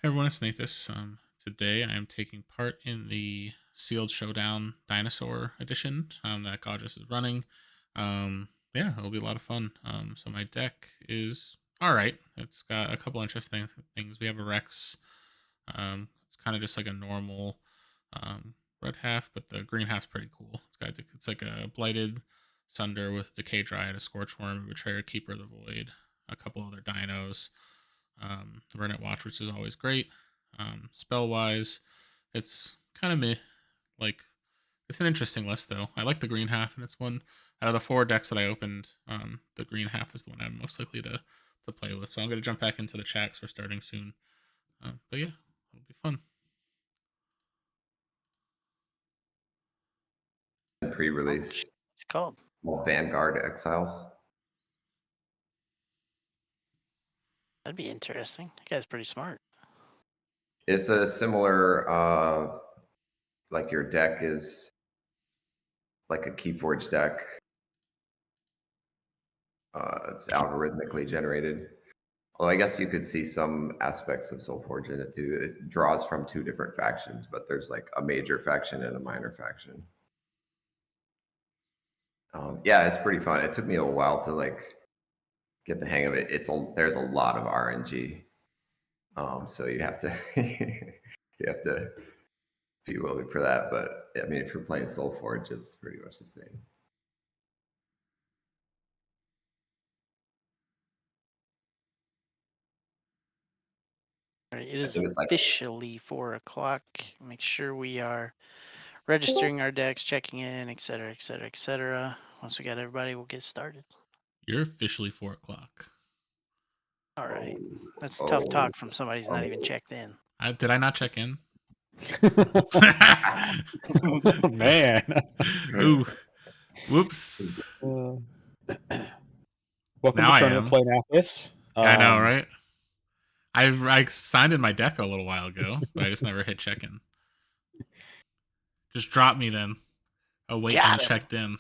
Everyone, it's Nathas. Today I am taking part in the Sealed Showdown Dinosaur Edition that Godress is running. Yeah, it'll be a lot of fun. So my deck is all right. It's got a couple interesting things. We have a Rex. It's kind of just like a normal red half, but the green half's pretty cool. It's like a Blighted Sunder with Decay Dryad, a Scorchworm, a Betrayer, Keeper of the Void, a couple other dinos. Vernet Watch, which is always great. Spell wise, it's kind of meh. Like, it's an interesting list though. I like the green half, and it's one out of the 4 decks that I opened. The green half is the one I'm most likely to play with. So I'm gonna jump back into the chats. We're starting soon. But yeah, it'll be fun. Pre-release. It's called Vanguard Exiles. That'd be interesting. That guy's pretty smart. It's a similar, like your deck is like a Keyforge deck. It's algorithmically generated. Well, I guess you could see some aspects of SolForge in it too. It draws from 2 different factions, but there's like a major faction and a minor faction. Yeah, it's pretty fun. It took me a while to like get the hang of it. There's a lot of RNG, so you have to you have to be willing for that. But I mean, if you're playing SolForge, it's pretty much the same. All right, it is officially 4 o'clock. Make sure we are registering our decks, checking in, etc., etc., etc. Once we got everybody, we'll get started. You're officially 4 o'clock. All right, that's tough talk from somebody who's not even checked in. Did I not check in? Man. Ooh. Whoops. Welcome Now to Tournament Play Nathas. I know, right? I signed in my deck a little while ago, but I just never hit check in. Just drop me then. Oh wait, I'm checked in.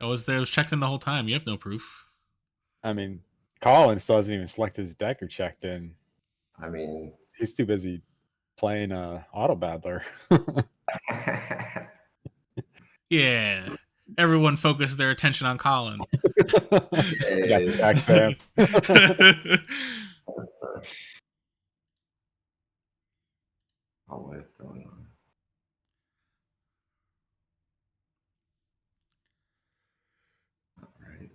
I was checked in the whole time. You have no proof. I mean, Colin still hasn't even selected his deck or checked in. I mean, he's too busy playing Auto Battler. Yeah. Everyone focused their attention on Colin. Yeah, back Sam. Oh, what is going on? All right.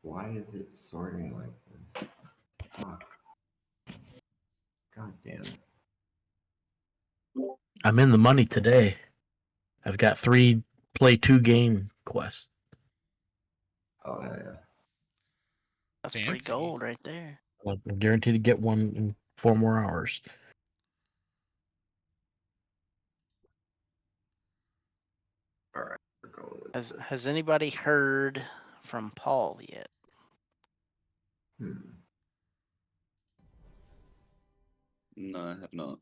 Why is it sorting like this? Fuck. God damn it. I'm in the money today. I've got 3 play 2 game quests. Oh, yeah. That's pretty gold right there. I'm guaranteed to get one in 4 more hours. All right. We're going with Has anybody heard from Paul yet? No, I have not.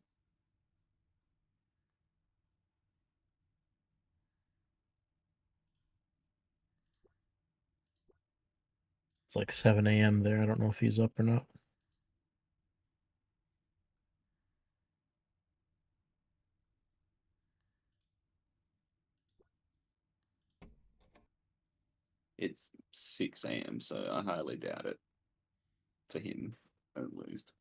It's like 7 a.m. there. I don't know if he's up or not. It's 6 a.m., so I highly doubt it for him, at least.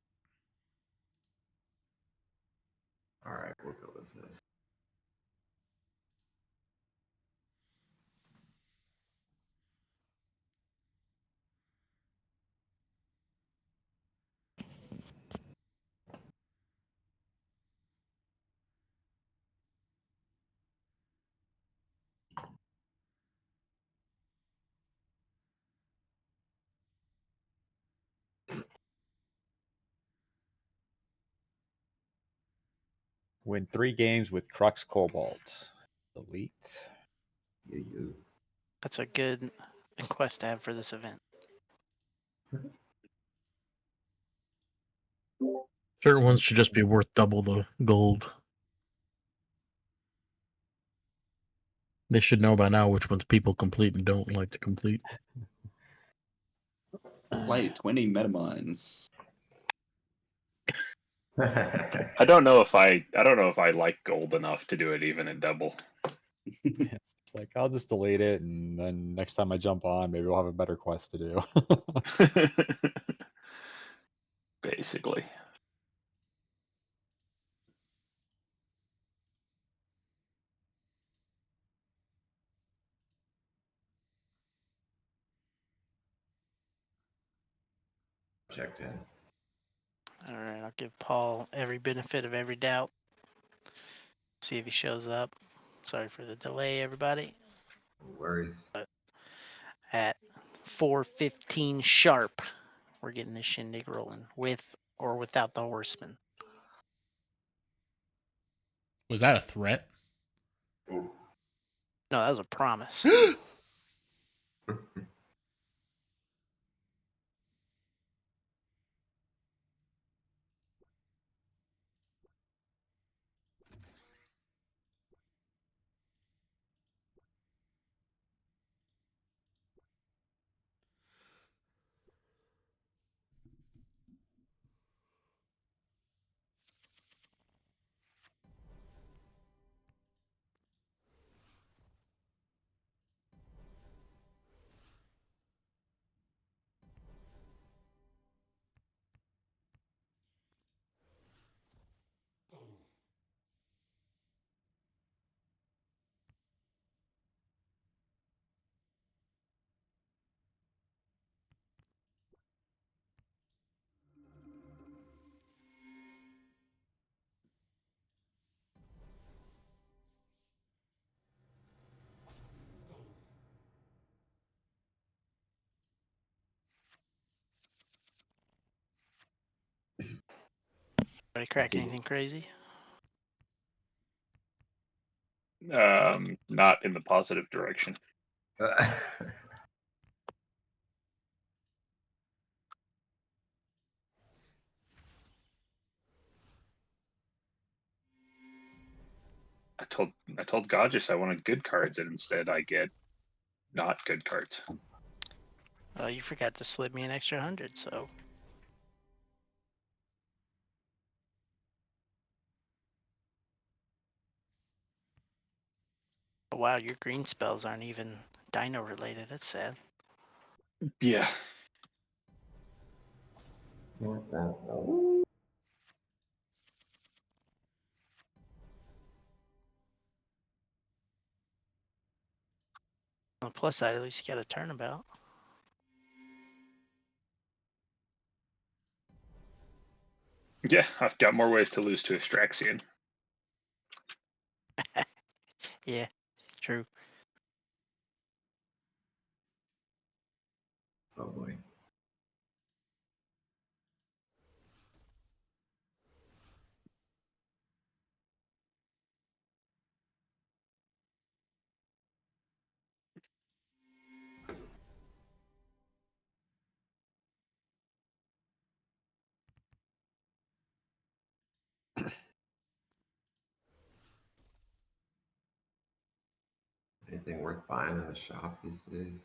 All right, we'll go with this. Win 3 games with Crux Cobalt. Elite. That's a good quest to have for this event. Certain ones should just be worth double the gold. They should know by now which ones people complete and don't like to complete. Play 20 metamines. I don't know if I like gold enough to do it even in double. It's like I'll just delete it, and then next time I jump on, maybe we'll have a better quest to do. Basically. Checked in. All right, I'll give Paul every benefit of every doubt. See if he shows up. Sorry for the delay, everybody. No worries. At 4:15 sharp, we're getting this shindig rolling, with or without the horseman. Was that a threat? Ooh. No, that was a promise. Anybody crack anything crazy? Not in the positive direction. I told Godges I wanted good cards, and instead I get not good cards. You forgot to slip me an extra 100, so. Oh, wow, your green spells aren't even Dino related. That's sad. Yeah. On the plus side, at least you got a turnabout. Yeah, I've got more ways to lose to Astraxian. Yeah, true. Oh boy. Anything worth buying in the shop these days?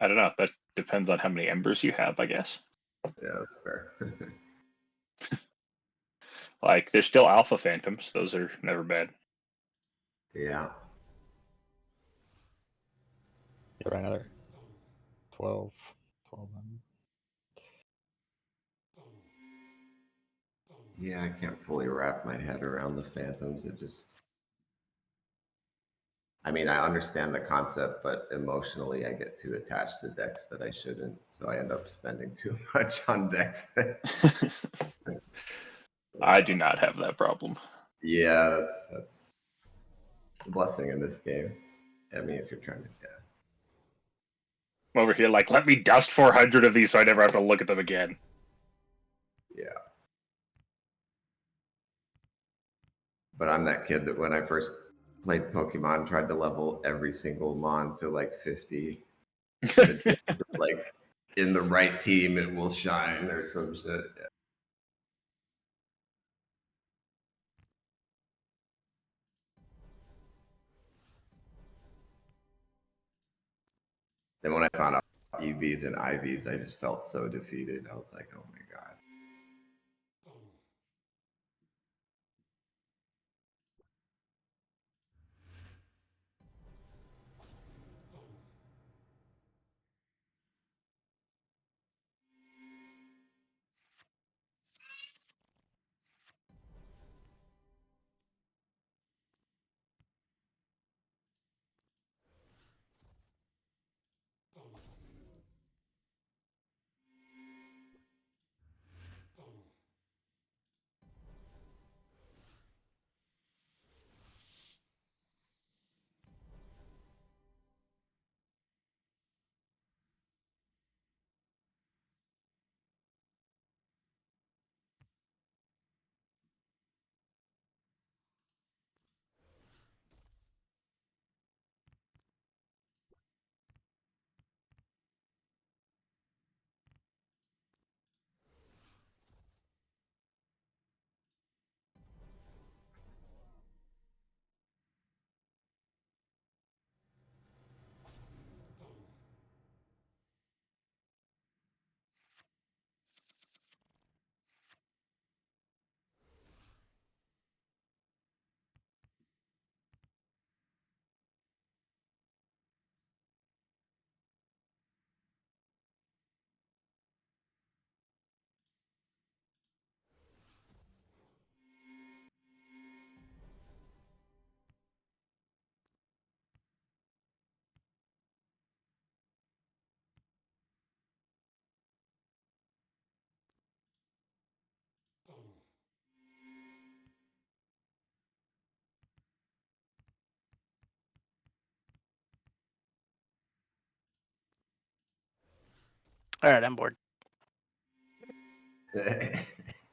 I don't know. That depends on how many embers you have, I guess. Yeah, that's fair. Like, there's still alpha phantoms. Those are never bad. Yeah. Get right another 12. Yeah, I can't fully wrap my head around the phantoms. It just, I mean, I understand the concept, but emotionally I get too attached to decks that I shouldn't. So I end up spending too much on decks. I do not have that problem. Yeah, that's a blessing in this game. I mean, if you're trying to, yeah. I'm over here like, let me dust 400 of these so I never have to look at them again. Yeah. But I'm that kid that when I first played Pokemon, tried to level every single Mon to like 50. Like in the right team, it will shine or some shit. Yeah. Then when I found out EVs and IVs, I just felt so defeated. I was like, oh my god. All right, I'm bored. All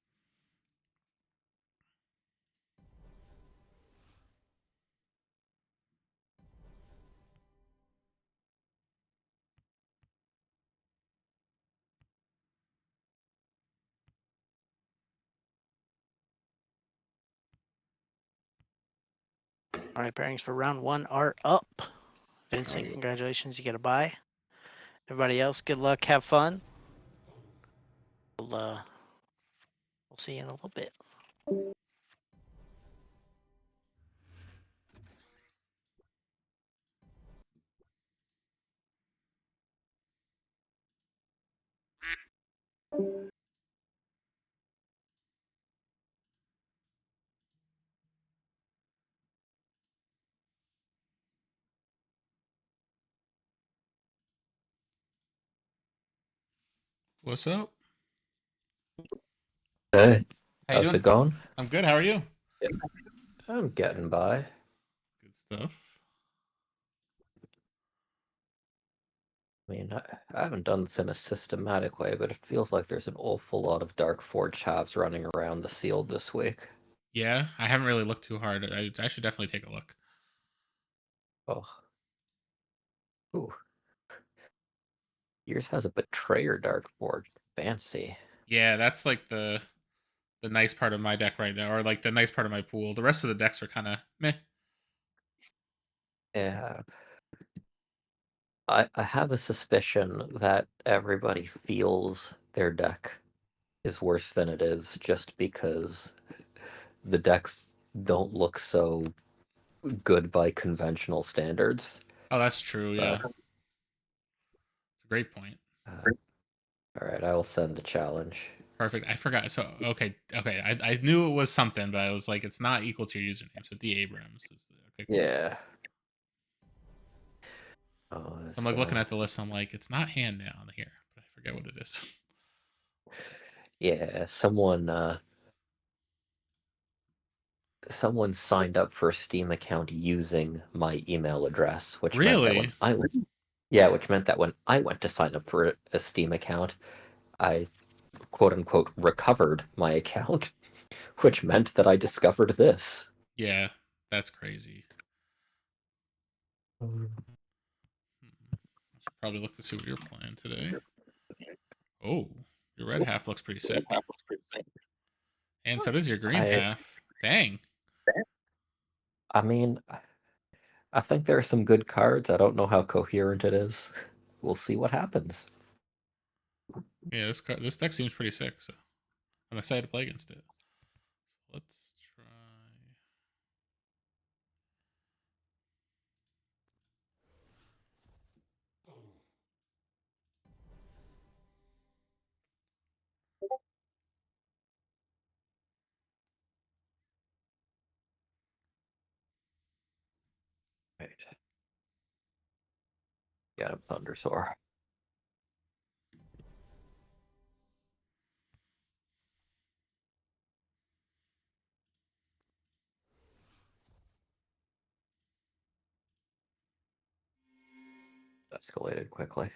right, pairings for round 1 are up. Vincent, congratulations, you get a bye. Everybody else, good luck, have fun. We'll see you in a little bit. What's up? Hey, How you how's doing? it going? I'm good. How are you? I'm getting by. Good stuff. I mean, I haven't done this in a systematic way, but it feels like there's an awful lot of Dark Forge halves running around the sealed this week. Yeah, I haven't really looked too hard. I should definitely take a look. Oh. Ooh. Yours has a Betrayer Dark Forge. Fancy. Yeah, that's like the nice part of my deck right now, or like the nice part of my pool. The rest of the decks are kind of meh. Yeah. I have a suspicion that everybody feels their deck is worse than it is just because the decks don't look so good by conventional standards. Oh, that's true. Yeah, it's a great point. All right, I will send the challenge. Perfect. I forgot. So okay. I knew it was something, but I was like, it's not equal to your username. So D Abrams is the okay. Cool. Yeah. So I'm like looking at the list. I'm like, it's not hand down here, but I forget what it is. Yeah, someone signed up for a Steam account using my email address, which meant that Really? which meant that when I went to sign up for a Steam account, I quote unquote recovered my account, which meant that I discovered this. Yeah, that's crazy. I should probably look to see what you're playing today. Oh, your red half looks pretty sick. And so does your green I half. Dang. I mean, I think there are some good cards. I don't know how coherent it is. we'll see what happens. Yeah, this deck seems pretty sick, so I'm excited to play against it. So let's try. Right. Got him Thundersaur. Escalated quickly.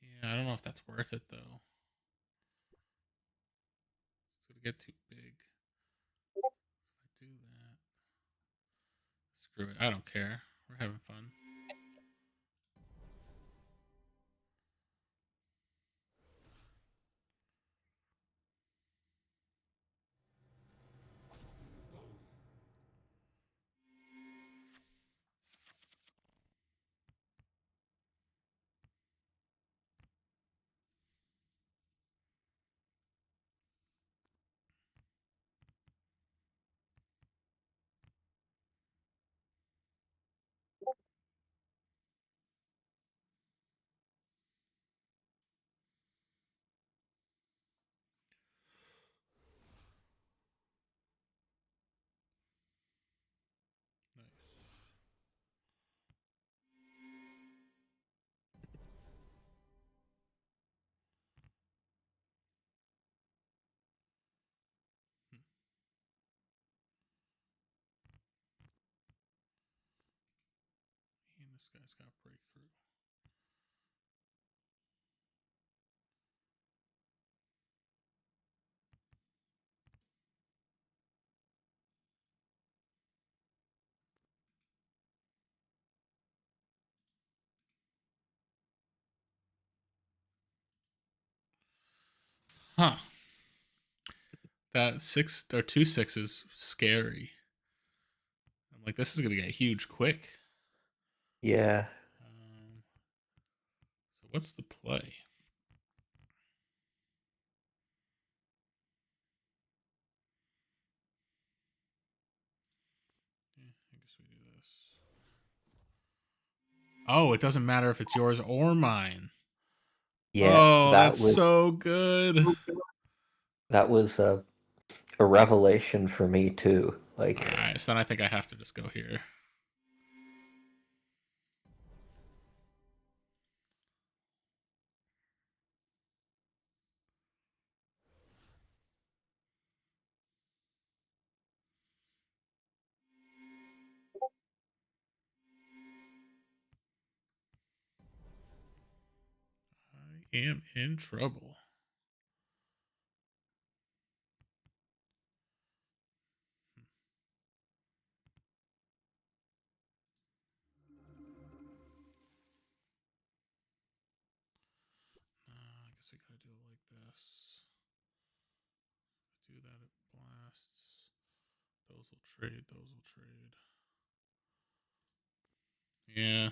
Yeah, I don't know if that's worth it though. It's gonna get too big. If I do that, screw it. I don't care. We're having fun. Nice. And this guy's got breakthrough. Huh. That 6 or 2/6 is scary. I'm like, this is gonna get huge quick. Yeah. So what's the play? Yeah, I guess we do this. Oh, it doesn't matter if it's yours or mine. Yeah, Oh, that that's was so good. a revelation for me too. Like, All right, so then I think I have to just go here. I am in trouble. I guess we gotta do it like this. Do that, it blasts. Those will trade. Those will trade. Yeah.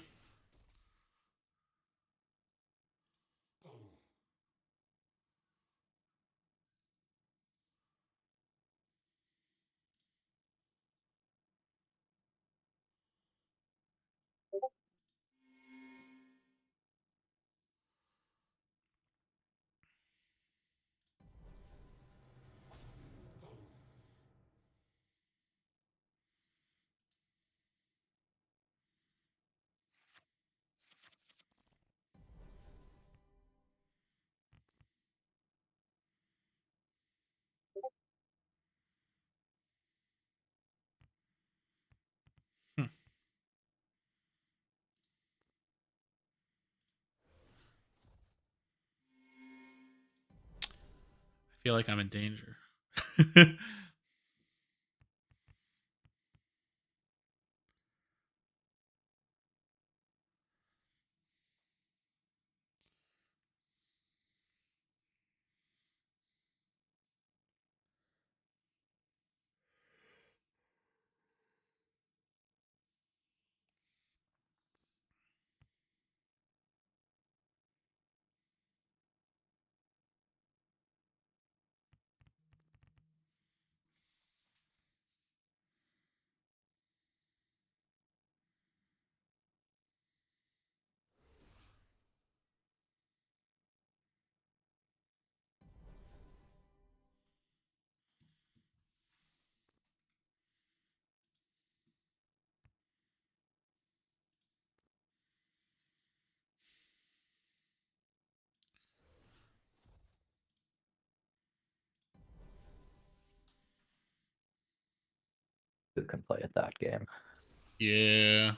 Hmm. I feel like I'm in danger. Who can play at that game? Yeah.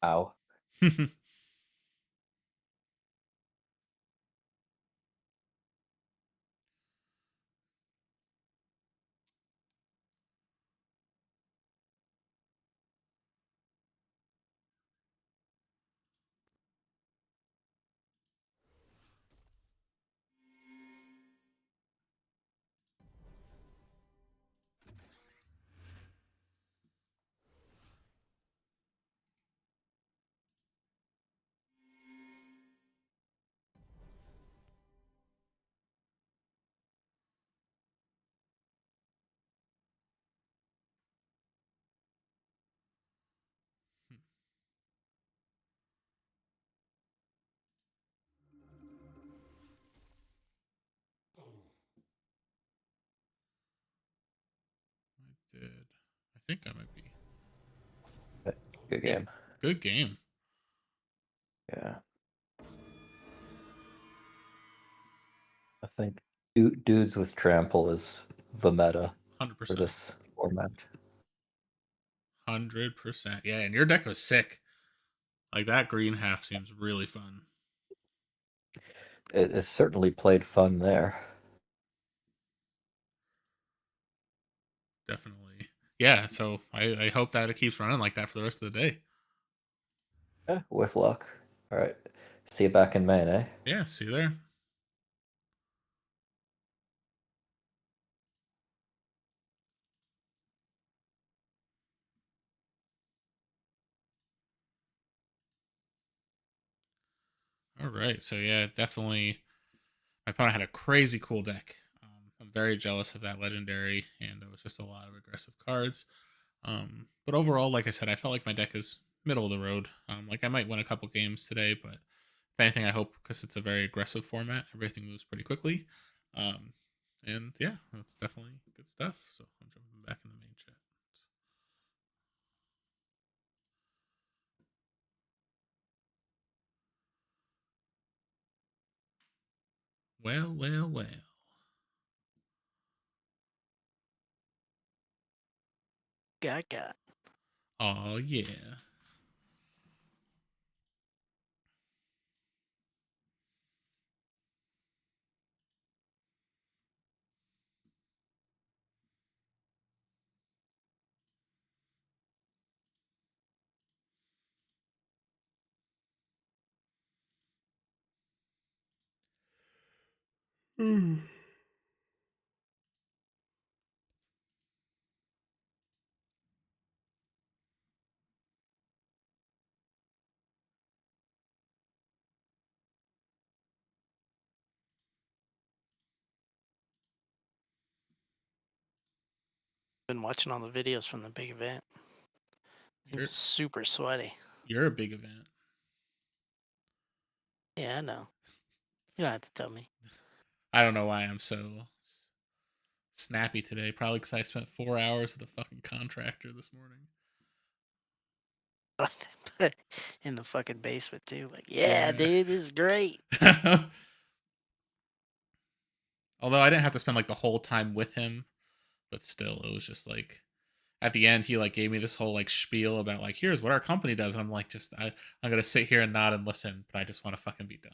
Ow. I did. I think I might be. Good Yeah, game. good game. Yeah. I think dudes with trample is the meta 100%. for this format. 100%. Yeah, and your deck was sick. Like, that green half seems really fun. It certainly played fun there. Definitely. Yeah, so I hope that it keeps running like that for the rest of the day. Yeah, with luck. All right. See you back in Maine, eh? Yeah, see you there. All right, so yeah, definitely. My opponent had a crazy cool deck. I'm very jealous of that legendary, and it was just a lot of aggressive cards. But overall, like I said, I felt like my deck is middle of the road. Like I might win a couple games today, but if anything, I hope because it's a very aggressive format, everything moves pretty quickly. Um, and yeah, that's definitely good stuff. So I'm jumping back in the main chat. Well, well, well. Got. Oh yeah. Been watching all the videos from the big event. It You're was super sweaty. you're a big event. Yeah, I know. You don't have to tell me. I don't know why I'm so snappy today. Probably because I spent 4 hours with a fucking contractor this morning. In the fucking basement too. Like, yeah, Yeah. dude, this is great. Although I didn't have to spend like the whole time with him, but still, it was just like at the end he like gave me this whole like spiel about like here's what our company does, and I'm like I'm gonna sit here and nod and listen, but I just want to fucking be done.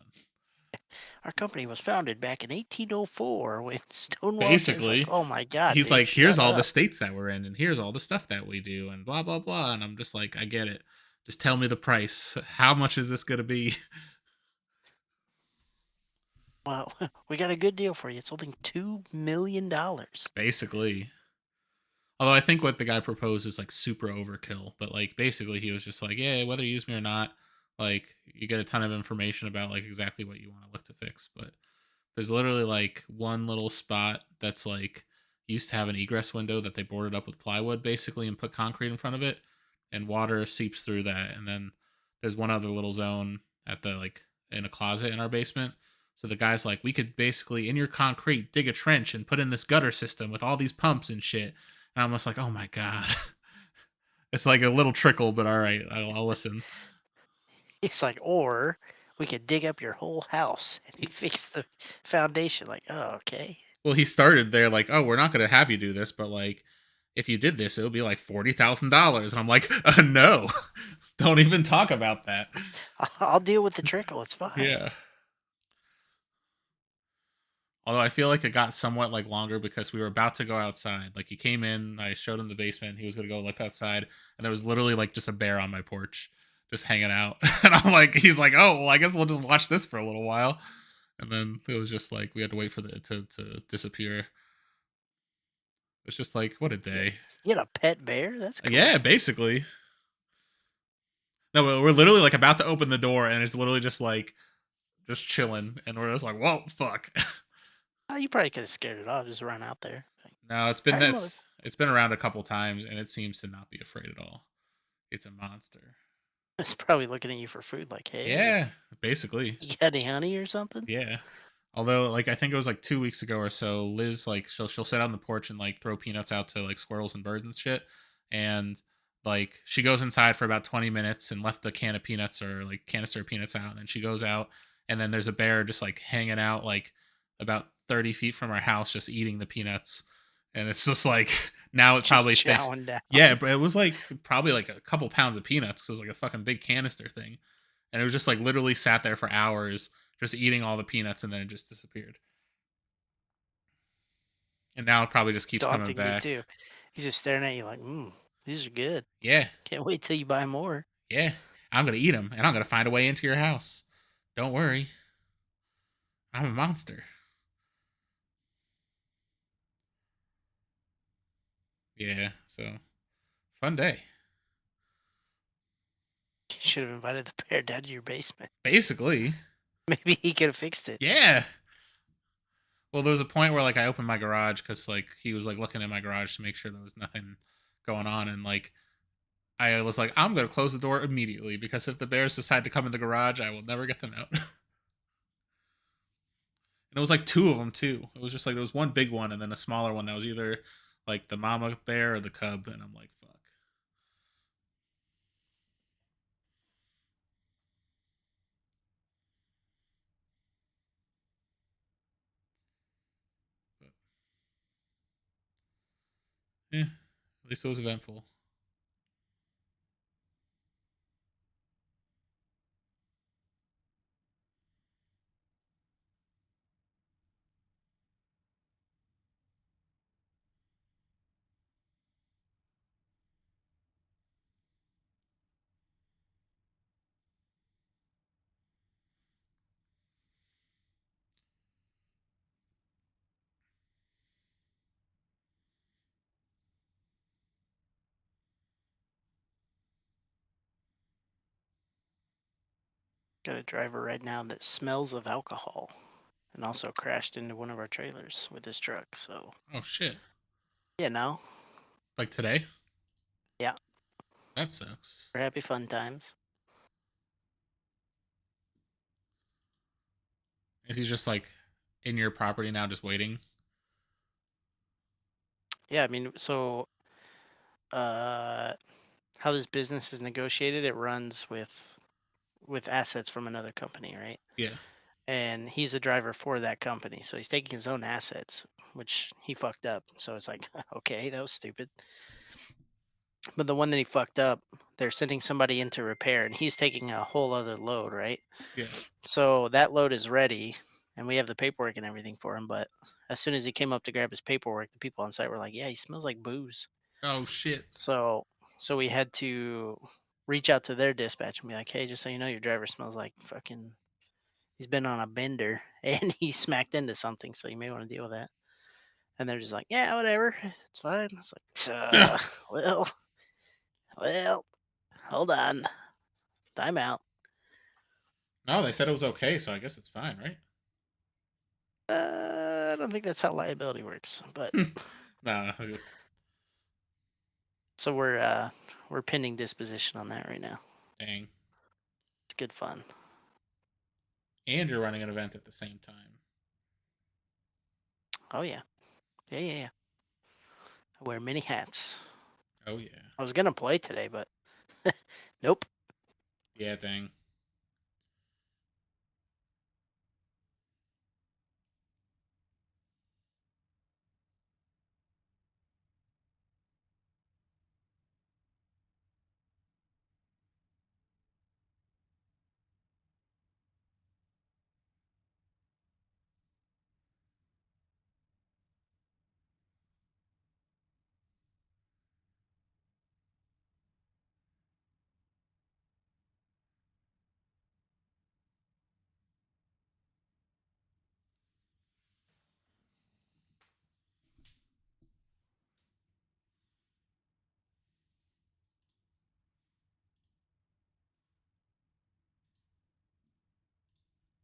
our company was founded back in 1804 when Stonewall. It's Basically, like, oh my god, he's dude, like, here's shut all the up. states that we're in, and here's all the stuff that we do, and blah blah blah. And I'm just like, I get it. Just tell me the price. How much is this gonna be? Well, we got a good deal for you. It's only $2 million. Basically. Although I think what the guy proposed is like super overkill, but like basically he was just like, yeah, whether you use me or not, like you get a ton of information about like exactly what you want to look to fix. But there's literally like one little spot that's like used to have an egress window that they boarded up with plywood basically and put concrete in front of it, and water seeps through that. And then there's one other little zone at the like in a closet in our basement. So the guy's like, we could basically in your concrete dig a trench and put in this gutter system with all these pumps and shit. And I'm just like, oh my god. It's like a little trickle, but all right, I'll listen. It's like, or we could dig up your whole house and fix the foundation. Like, oh, okay. Well, he started there like, oh, we're not going to have you do this, but like, if you did this, it would be like $40,000. And I'm like, no, don't even talk about that. I'll deal with the trickle. It's fine. Yeah. Although I feel like it got somewhat like longer because we were about to go outside. Like he came in, I showed him the basement. He was gonna go look outside, and there was literally like just a bear on my porch, just hanging out. And I'm like, he's like, oh, well, I guess we'll just watch this for a little while. And then it was just like we had to wait for it to disappear. It's just like, what a day. You got a pet bear? That's cool. Yeah, basically. No, we're literally like about to open the door, and it's literally just like just chilling, and we're just like, well, fuck. Oh, you probably could have scared it off. Just run out there. Like, No, it's been "Hey, mother-" it's been around a couple times, and it seems to not be afraid at all. It's a monster. It's probably looking at you for food. Like, hey, Yeah, basically. you got any honey or something? Yeah. Although, like, I think it was like 2 weeks ago or so, Liz like she'll sit on the porch and like throw peanuts out to like squirrels and birds and shit, and like she goes inside for about 20 minutes and left the can of peanuts or like canister of peanuts out, and then she goes out, and then there's a bear just like hanging out like about 30 feet from our house, just eating the peanuts, and it's just like now it Just probably chowing down. yeah, but it was like probably like a couple pounds of peanuts. 'Cause it was like a fucking big canister thing, and it was just like literally sat there for hours just eating all the peanuts, and then it just disappeared. And now it probably just keeps coming Daunting me back. too. He's just staring at you like, these are good. Yeah, Can't wait till you buy more. yeah. I'm gonna eat them, and I'm gonna find a way into your house. Don't worry, I'm a monster. Yeah, so fun day. You should have invited the bear down to your basement. Basically, Maybe he could have fixed it. yeah. Well, there was a point where like I opened my garage because like he was like looking in my garage to make sure there was nothing going on, and like I was like, I'm gonna close the door immediately because if the bears decide to come in the garage, I will never get them out. And it was like two of them too. It was just like there was one big one and then a smaller one that was either like the mama bear or the cub, and I'm like, fuck. But, yeah, at least it was eventful. Got a driver right now that smells of alcohol and also crashed into one of our trailers with his truck. So, Oh shit! yeah, no. Like today? Yeah. That sucks. We're happy fun times. Is he just like in your property now, just waiting? Yeah, I mean, so how this business is negotiated, it runs with assets from another company, right? Yeah. And he's a driver for that company, so he's taking his own assets, which he fucked up. So it's like, okay, that was stupid. But the one that he fucked up, they're sending somebody in to repair, and he's taking a whole other load, right? Yeah. So that load is ready, and we have the paperwork and everything for him. But as soon as he came up to grab his paperwork, the people on site were like, "Yeah, he smells like booze." Oh shit. So we had to reach out to their dispatch and be like, "Hey, just so you know, your driver smells like fucking. He's been on a bender and he smacked into something, so you may want to deal with that." And they're just like, "Yeah, whatever, it's fine." It's like, well, hold on, time out. No, they said it was okay, so I guess it's fine, right? I don't think that's how liability works, but Nah. so we're pending disposition on that right now. Dang. It's good fun. And you're running an event at the same time. Oh yeah, yeah. I wear many hats. Oh yeah. I was gonna play today, but nope. Yeah, dang.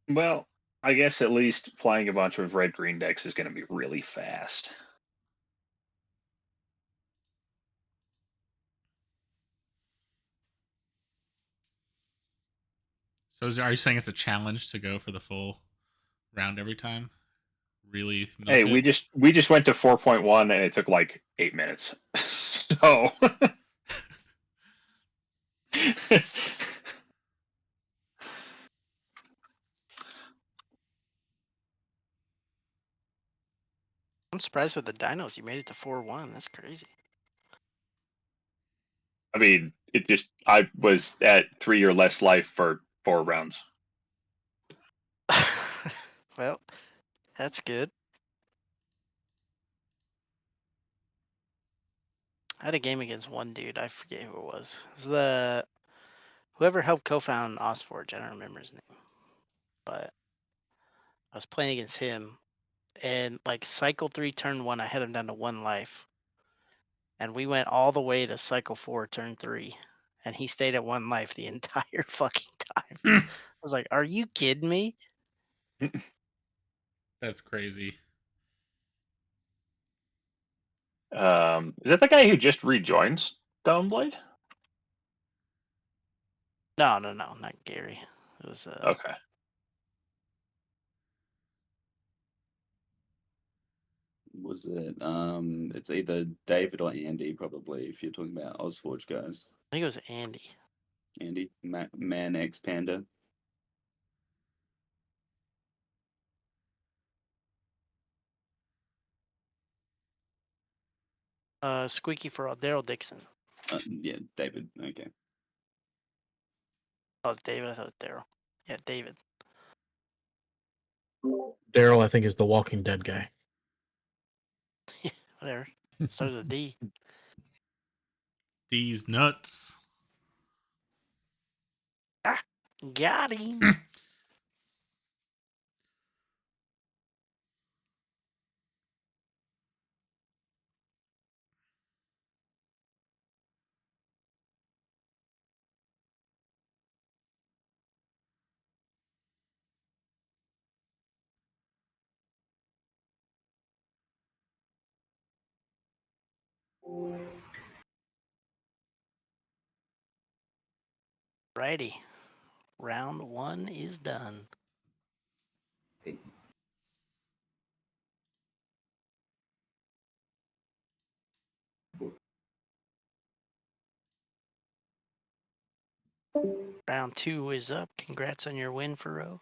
Well, I guess at least playing a bunch of red green decks is going to be really fast. So are you saying it's a challenge to go for the full round every time? Really milk Hey, it? we just went to 4.1 and it took like 8 minutes. So I'm surprised with the dinos. You made it to 4-1. That's crazy. I mean, I was at 3 or less life for 4 rounds. Well, that's good. I had a game against one dude. I forget who it was. It was the whoever helped co-found SolForge. I don't remember his name, but I was playing against him, and like cycle 3, turn 1, I had him down to 1 life, and we went all the way to cycle 4, turn 3, and he stayed at 1 life the entire fucking time. I was like, "Are you kidding me?" That's crazy. Is that the guy who just rejoins Stoneblade? No, not Gary. It was Okay. Was it? It's either David or Andy, probably. If you're talking about Ozforge guys, I think it was Andy. Andy, Man X Panda. Squeaky for all, Daryl Dixon. Yeah, David. Okay. Oh, it's David. I thought it was Daryl. Yeah, David. Daryl, I think, is the Walking Dead guy. Whatever. Starts with a D. These nuts. Ah, got him. Righty. Round 1 is done. Hey, Round 2 is up. Congrats on your win, Furrow.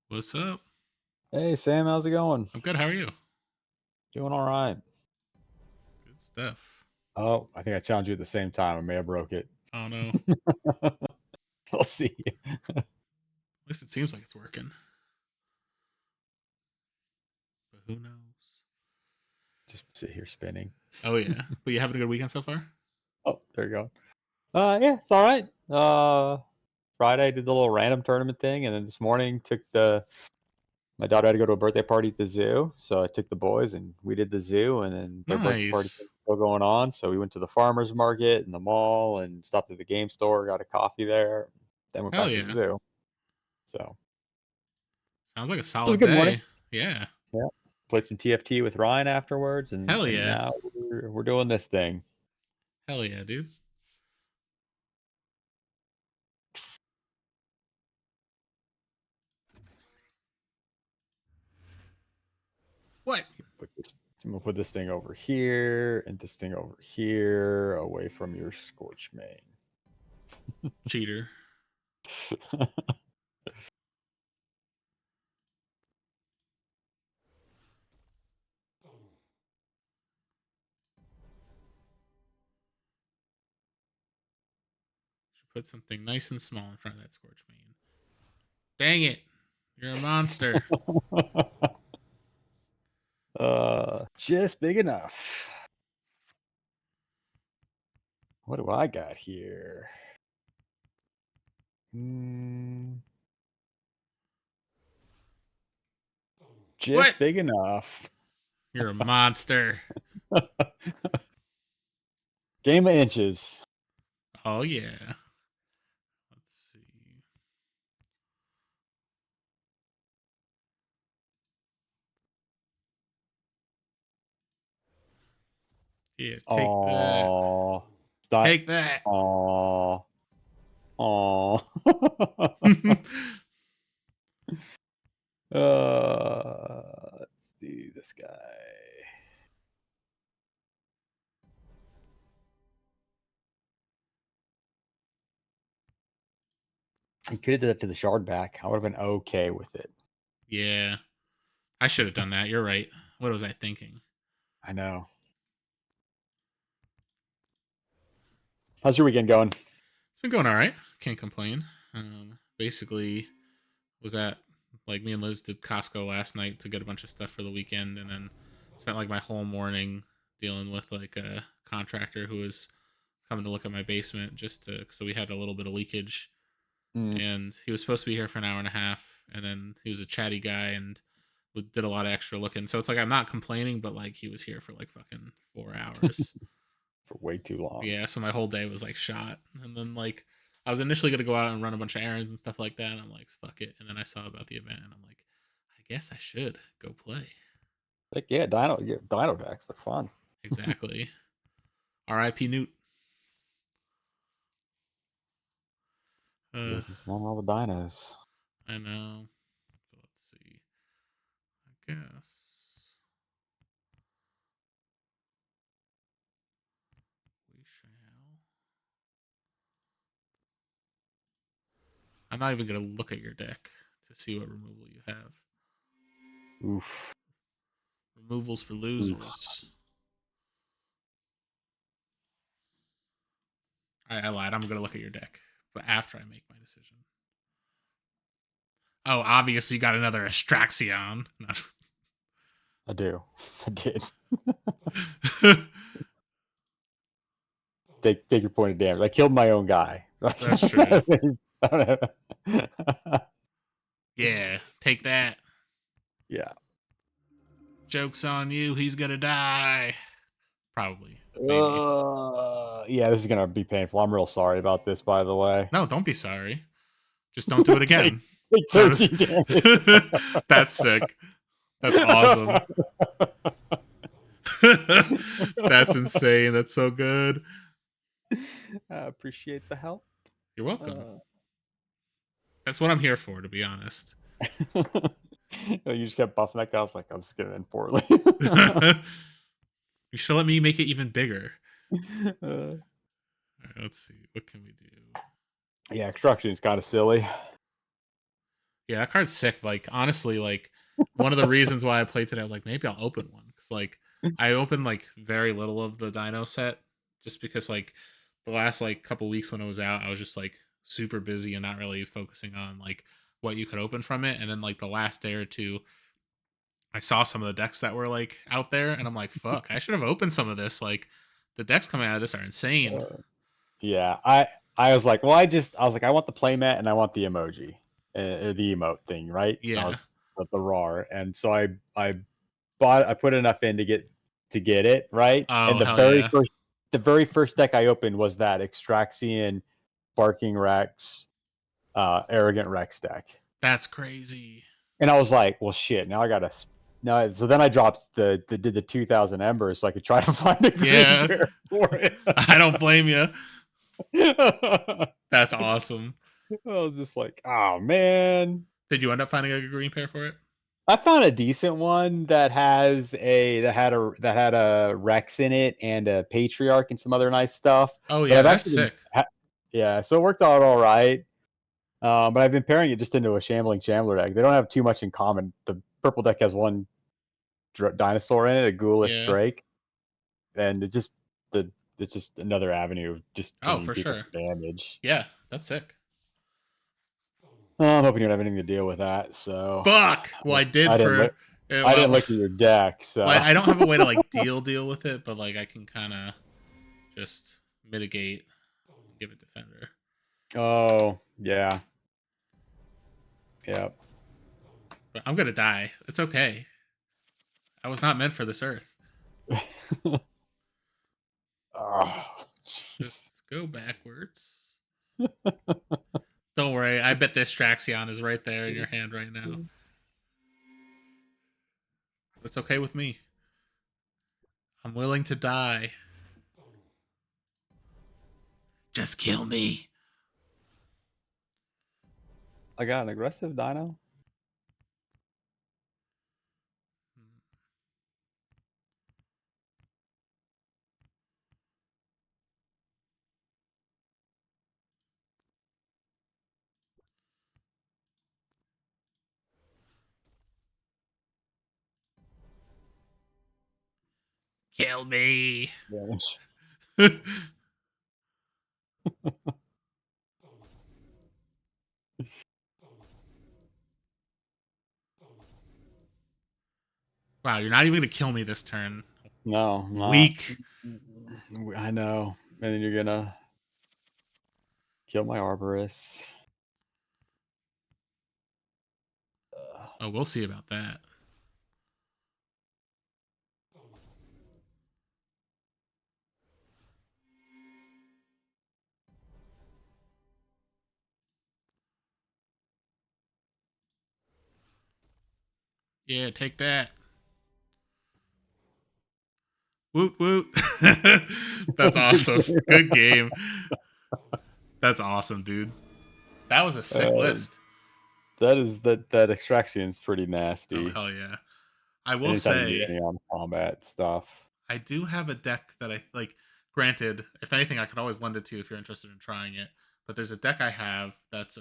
What's up? Hey Sam, how's it going? I'm good. How are you? Doing all right. Good stuff. Oh, I think I challenged you at the same time. I may have broke it. Oh no. We'll see. At least it seems like it's working. But who knows? Just sit here spinning. Oh yeah. But you having a good weekend so far? Oh, there you go. Yeah, it's all right. Friday I did the little random tournament thing, and then this morning my daughter had to go to a birthday party at the zoo, so I took the boys and we did the zoo, and then their birthday party Nice. was still going on, so we went to the farmers market and the mall and stopped at the game store, got a coffee there, then went Hell back to the yeah. zoo. So Sounds like a it was a solid good morning. day. Yeah. Yeah, played some TFT with Ryan afterwards, Hell and yeah. now we're doing this thing. Hell yeah, dude. What? I'm gonna put this thing over here and this thing over here, away from your Scorch Main. Cheater. Should put something nice and small in front of that Scorch Main. Dang it. You're a monster. Just big enough. What do I got here? Just What? big enough. You're a monster. Game of inches. Oh yeah. Let's see. Yeah, take that. Oh, stop. Take that. Oh, oh. Let's do this guy. You could have did that to the shard back. I would have been okay with it. Yeah. I should have done that. You're right. What was I thinking? I know. How's your weekend going? It's been going all right. Can't complain. Basically, was at like me and Liz did Costco last night to get a bunch of stuff for the weekend, and then spent like my whole morning dealing with like a contractor who was coming to look at my basement just to so we had a little bit of leakage. And he was supposed to be here for an hour and a half, and then he was a chatty guy and did a lot of extra looking. So it's like I'm not complaining, but like he was here for like fucking 4 hours. For way too long. Yeah, so my whole day was like shot. And then like I was initially gonna go out and run a bunch of errands and stuff like that. And I'm like, fuck it. And then I saw about the event and I'm like, I guess I should go play. Like, yeah, Dino decks are fun. Exactly. R.I.P. Newt. You guys must want all the dinos. I know. So let's see. I guess. We shall. I'm not even gonna look at your deck to see what removal you have. Oof. Removals for losers. I lied. I'm gonna look at your deck, but after I make my decision. Oh, obviously you got another Astraxion. I do. I did. Take your point of damage. I killed my own guy. That's true. Yeah, take that. Yeah. Joke's on you. He's gonna die. Probably. Maybe. Yeah, this is gonna be painful. I'm real sorry about this, by the way. No, don't be sorry. Just don't do it again. Take 13 damage. That's sick. That's awesome. That's insane. That's so good. I appreciate the help. You're welcome. That's what I'm here for, to be honest. You just kept buffing that guy. I was like, I'm just gonna end poorly. You should let me make it even bigger. All right, let's see. What can we do? Yeah, extraction is kind of silly. Yeah, that card's sick. Like, honestly, like one of the reasons why I played today, I was like, maybe I'll open one. Because like I opened like very little of the Dino set just because like the last like couple weeks when it was out, I was just like super busy and not really focusing on like what you could open from it. And then like the last day or two, I saw some of the decks that were like out there, and I'm like, fuck, I should have opened some of this. Like the decks coming out of this are insane. Yeah, I was like, well, I was like, I want the playmat and I want the emoji, or the emote thing, right? And I Yeah. was the RAR, and so I put enough in to get it right. Oh And hell yeah. the very first deck I opened was that Extraxian, Barking Rex, Arrogant Rex deck, That's crazy. and I was like, well, shit, now I gotta. No, so then I dropped did the 2,000 embers so I could try to find a green Yeah. pair for it. I don't blame you. I That's awesome. was just like, oh man. Did you end up finding a green pair for it? I found a decent one that had a Rex in it and a Patriarch and some other nice stuff. Oh But yeah, I've that's actually sick. yeah, so it worked out all right. But I've been pairing it just into a Shambling Shambler deck. They don't have too much in common. The purple deck has one dinosaur in it, a Ghoulish Yeah. Drake, and it's just another avenue of just Oh, pinging for people sure. for damage. Yeah, that's sick. I'm hoping you don't have anything to deal with that. So Fuck. Well, I did I didn't for. look. Well, I didn't look at your deck, so well, I don't have a way to like deal with it, but like I can kind of just mitigate and give it defender. Oh yeah, yep. But I'm gonna die. It's okay. I was not meant for this earth. Oh, Just go backwards. Don't worry. I bet this Traxion is right there in your hand right now. It's okay with me. I'm willing to die. Just kill me. I got an aggressive Dino. Kill me. Damage. Wow, you're not even gonna kill me this turn. No, I'm not. Weak. I know. And then you're gonna kill my Arborist. Oh, we'll see about that. Yeah, take that. Woot woot. That's awesome. Good game. That's awesome, dude. That was a sick list. That Extraction's pretty nasty. Oh, hell yeah. I will Anytime you say, get any on combat stuff. I do have a deck that I like. Granted, if anything, I could always lend it to you if you're interested in trying it. But there's a deck I have that's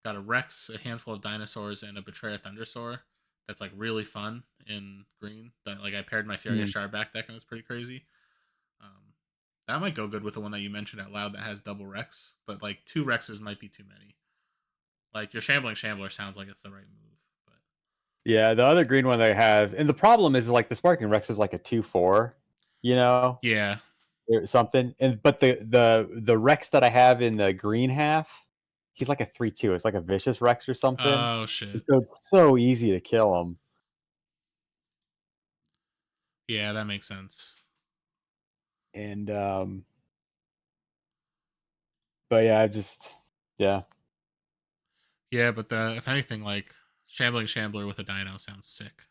got a Rex, a handful of dinosaurs, and a Betrayer Thundersaur. That's like really fun in green. That like I paired my Furious Shardback deck, and it's pretty crazy. That might go good with the one that you mentioned out loud that has double Rex, but like 2 Rexes might be too many. Like your Shambling Shambler sounds like it's the right move. But Yeah, the other green one they have, and the problem is like the Sparking Rex is like a 2/4, you know, yeah, or something. And but the Rex that I have in the green half, he's like a 3/2. It's like a vicious Rex or something. oh shit. So it's so easy to kill him. Yeah, that makes sense. And but yeah, yeah. Yeah, but if anything, like Shambling Shambler with a Dino sounds sick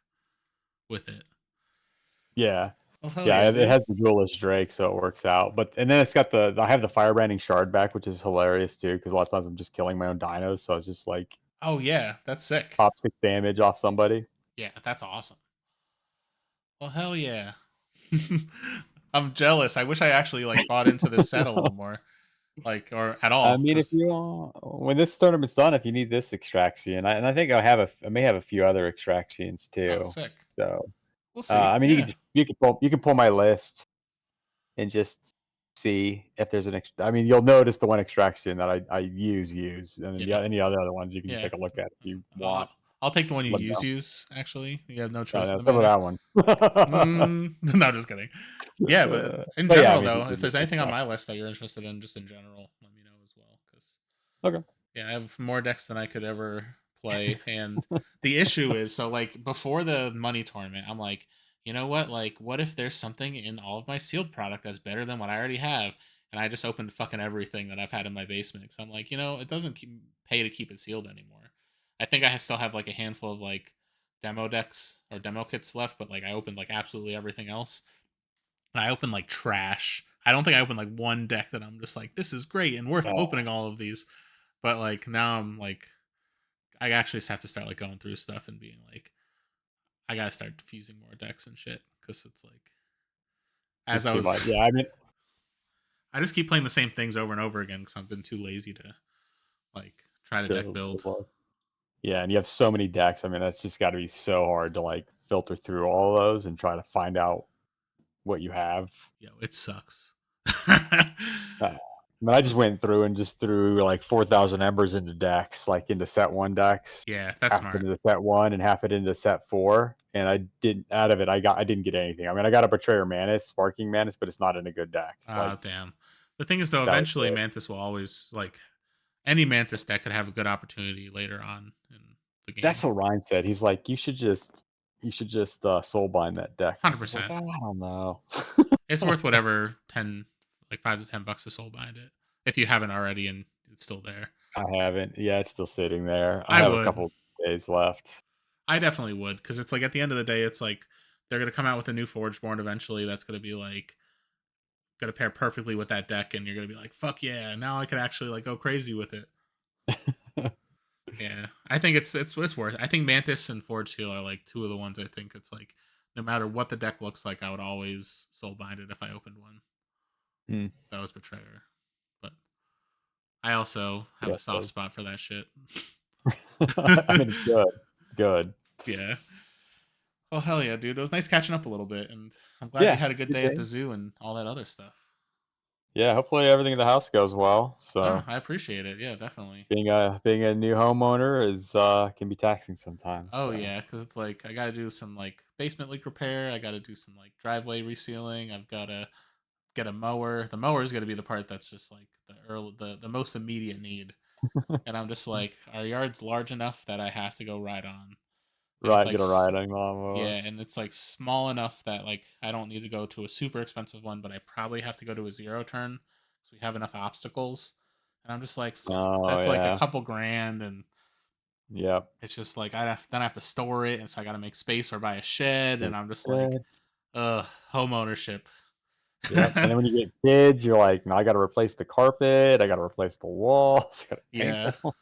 with it. Yeah. Oh, hell Yeah, yeah, it has the Ghoulish Drake, so it works out. But and then it's got I have the Firebranding Shard back, which is hilarious too, because a lot of times I'm just killing my own dinos, so it's just like Oh yeah, that's sick. pop 6 damage off somebody. Yeah, that's awesome. Well, hell yeah. I'm jealous. I wish I actually like bought into this set a little more, like or at all. I mean, if you when this tournament's done, if you need this Extraction, and I think I may have a few other Extractions too. Oh, sick. So We'll see. I mean, Yeah. you can pull my list and just see if there's an. I mean, you'll notice the one extraction that I use, and then Yeah. any other ones you can just Yeah. take a look at if you I'll, want. I'll take the one you Let me know. use. Actually, you have no No, choice in the some of matter. that one. No, just kidding. Yeah, but in But yeah, I general, mean, though, you if can there's take anything on that. my list that you're interested in, just in general, let me know as well. Because Okay. yeah, I have more decks than I could ever play, and the issue is, so like before the money tournament, I'm like, you know what? Like, what if there's something in all of my sealed product that's better than what I already have? And I just opened fucking everything that I've had in my basement. So I'm like, it doesn't pay to keep it sealed anymore. I think I still have like a handful of like demo decks or demo kits left, but like I opened like absolutely everything else. And I opened like trash. I don't think I opened like one deck that I'm just like, this is great and worth opening all of these. But like now I'm like, I actually just have to start like going through stuff and being like, I gotta start fusing more decks and shit, because it's like, as Just I keep was, like, yeah, I mean, I just keep playing the same things over and over again because I've been too lazy to like try to deck build. Yeah, and you have so many decks. I mean, that's just got to be so hard to like filter through all of those and try to find out what you have. Yo, it sucks. I mean, I just went through and just threw like 4,000 embers into decks, like into set 1 decks. Yeah, that's half smart. Into set 1 and half it into set 4. And I didn't out of it. I didn't get anything. I mean, I got a Betrayer Mantis, Sparking Mantis, but it's not in a good deck. Damn. The thing is, though, eventually Mantis will always like any Mantis deck could have a good opportunity later on in the game. That's what Ryan said. He's like, you should just soulbind that deck. 100%. Like, I don't know. It's worth whatever like $5 to $10 to soulbind it if you haven't already, and it's still there. I haven't. Yeah, it's still sitting there. I I have would. a couple days left. I definitely would, because it's like at the end of the day, it's like they're gonna come out with a new Forgeborn eventually. That's gonna be like gonna pair perfectly with that deck, and you're gonna be like, fuck yeah! Now I could actually like go crazy with it. Yeah, I think it's worth it. I think Mantis and Forge Seal are like two of the ones I think it's like no matter what the deck looks like, I would always soulbind it if I opened one. That was Betrayer, but I also have a soft spot for that shit. I mean, it's good. It's good. Yeah. Well, hell yeah, dude. It was nice catching up a little bit, and I'm glad you had a good day at the zoo and all that other stuff. Yeah, hopefully everything in the house goes well. So I appreciate it. Yeah, definitely. Being a new homeowner is can be taxing sometimes. Oh yeah, because it's like I got to do some like basement leak repair. I got to do some like driveway resealing. I've got to get a mower. The mower is going to be the part that's just like the most immediate need. And I'm just like, our yard's large enough that I have to go ride on. And right, like, get a riding lawnmower. Yeah, and it's like small enough that like I don't need to go to a super expensive one, but I probably have to go to a 0 turn because we have enough obstacles. And I'm just like, that's like a couple grand, and it's just like then I have to store it, and so I got to make space or buy a shed, and I'm just like, home ownership. Yep. And then when you get kids, you're like, no, I got to replace the carpet, I got to replace the walls, I got to paint the walls.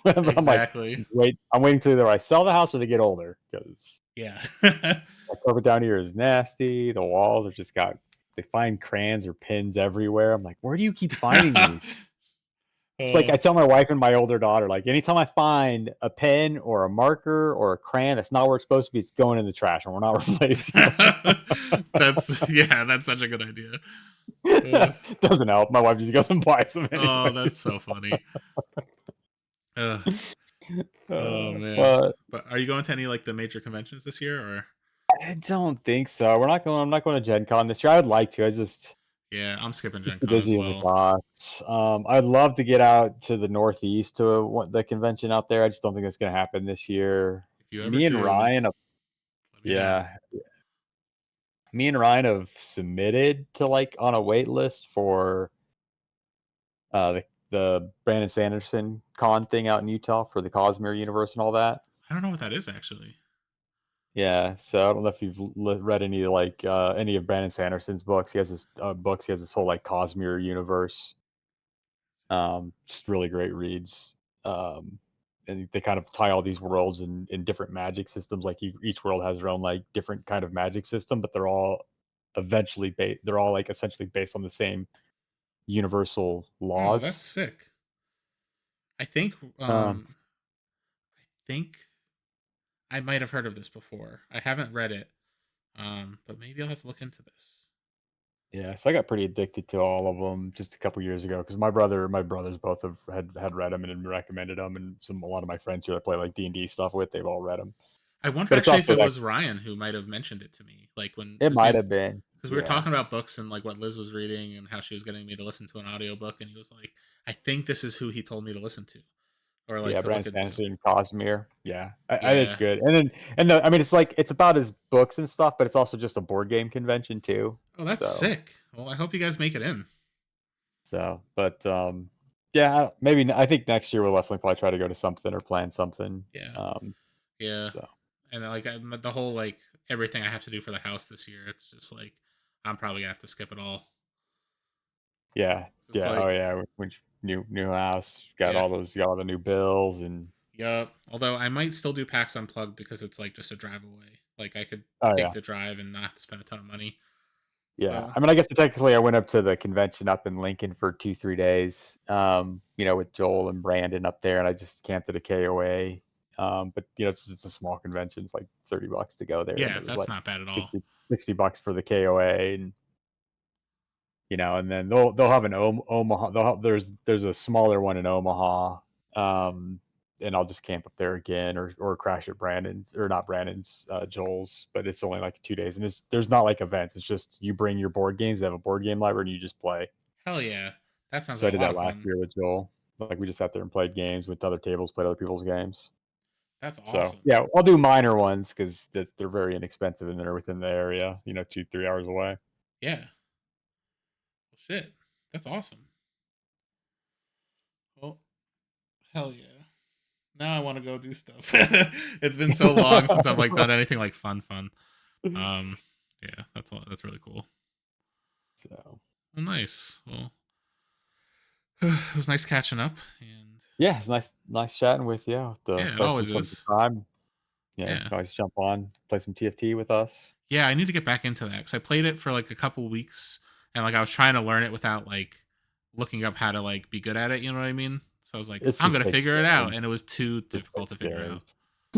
Exactly. I'm like, I'm waiting till either I sell the house or they get older, because the carpet down here is nasty. The walls are just they find crayons or pins everywhere. I'm like, where do you keep finding these? It's like I tell my wife and my older daughter, like anytime I find a pen or a marker or a crayon that's not where it's supposed to be, it's going in the trash and we're not replacing it. That's such a good idea. Doesn't help. My wife just goes and buys them anyway. Oh, that's so funny. Oh man. But are you going to any like the major conventions this year, or? I don't think so. I'm not going to Gen Con this year. I would like to. Yeah, I'm skipping Gen Con as busy in the costs. I'd love to get out to the Northeast to the convention out there. I just don't think that's going to happen this year. If you ever Me and Ryan, me and Ryan have submitted to like on a wait list for the Brandon Sanderson con thing out in Utah for the Cosmere universe and all that. I don't know what that is actually. Yeah, so I don't know if you've read any any of Brandon Sanderson's books. He has this books. He has this whole like Cosmere universe. Just really great reads. And they kind of tie all these worlds in different magic systems. Like each world has their own like different kind of magic system, but they're all eventually they're all like essentially based on the same universal laws. Oh, that's sick. I think I might have heard of this before. I haven't read it. But maybe I'll have to look into this. Yeah, so I got pretty addicted to all of them just a couple years ago because my brothers both had read them and recommended them, and a lot of my friends who I play like D&D stuff with, they've all read them. I wonder But it's actually if also it that was Ryan who might have mentioned it to me, like when it his might name, have been, because we were yeah, talking about books and like what Liz was reading and how she was getting me to listen to an audiobook, and he was like, I think this is who he told me to listen to or like yeah, to Brandon look into. Sanderson and Cosmere, yeah, I think it's Yeah. good. I mean, it's about his books and stuff, but it's also just a board game convention too. Oh, that's So sick. Well, I hope you guys make it in. but yeah, maybe I think next year we'll definitely probably try to go to something or plan something. Yeah. Um, Yeah. so And like the whole like everything I have to do for the house this year, it's just like I'm probably gonna have to skip it all. yeah, It's yeah, oh like, yeah, which new house, got yeah, all the new bills and yup. Although I might still do PAX Unplugged because it's like just a drive away. Like I could oh take yeah. the drive and not have to spend a ton of money. Yeah, So I mean, I guess technically I went up to the convention up in Lincoln for 2-3 days, with Joel and Brandon up there, and I just camped at a KOA. But it's a small convention; it's like $30 to go there, and yeah, it was that's like not bad at all. 60 $60 for the KOA, and and then they'll have an Omaha. There's a smaller one in Omaha, and I'll just camp up there again, or crash at Brandon's or not Brandon's, Joel's. But it's only like 2 days, and there's not like events. It's just you bring your board games. They have a board game library, and you just play. Hell yeah, that sounds So I like a did lot that of last fun. year with Joel. Like we just sat there and played games with other tables, played other people's games. That's So awesome. yeah, I'll do minor ones because they're very inexpensive and they're within the area. 2-3 hours away. Yeah. Well, shit, that's awesome. Well, hell yeah. Now I want to go do stuff. It's been so long since I've like done anything like fun. Um, yeah, that's really cool. So Well, nice. Well, it was nice catching up, and yeah, it's nice chatting with you. I'll have to yeah, it play always some is. time. You Yeah, can always jump on, play some TFT with us. yeah. I need to get back into that because I played it for like a couple weeks, and like I was trying to learn it without like looking up how to like be good at it. You know what I mean? So I was like, It's I'm just gonna takes figure it out, skill. and it was too Just difficult takes to figure skills.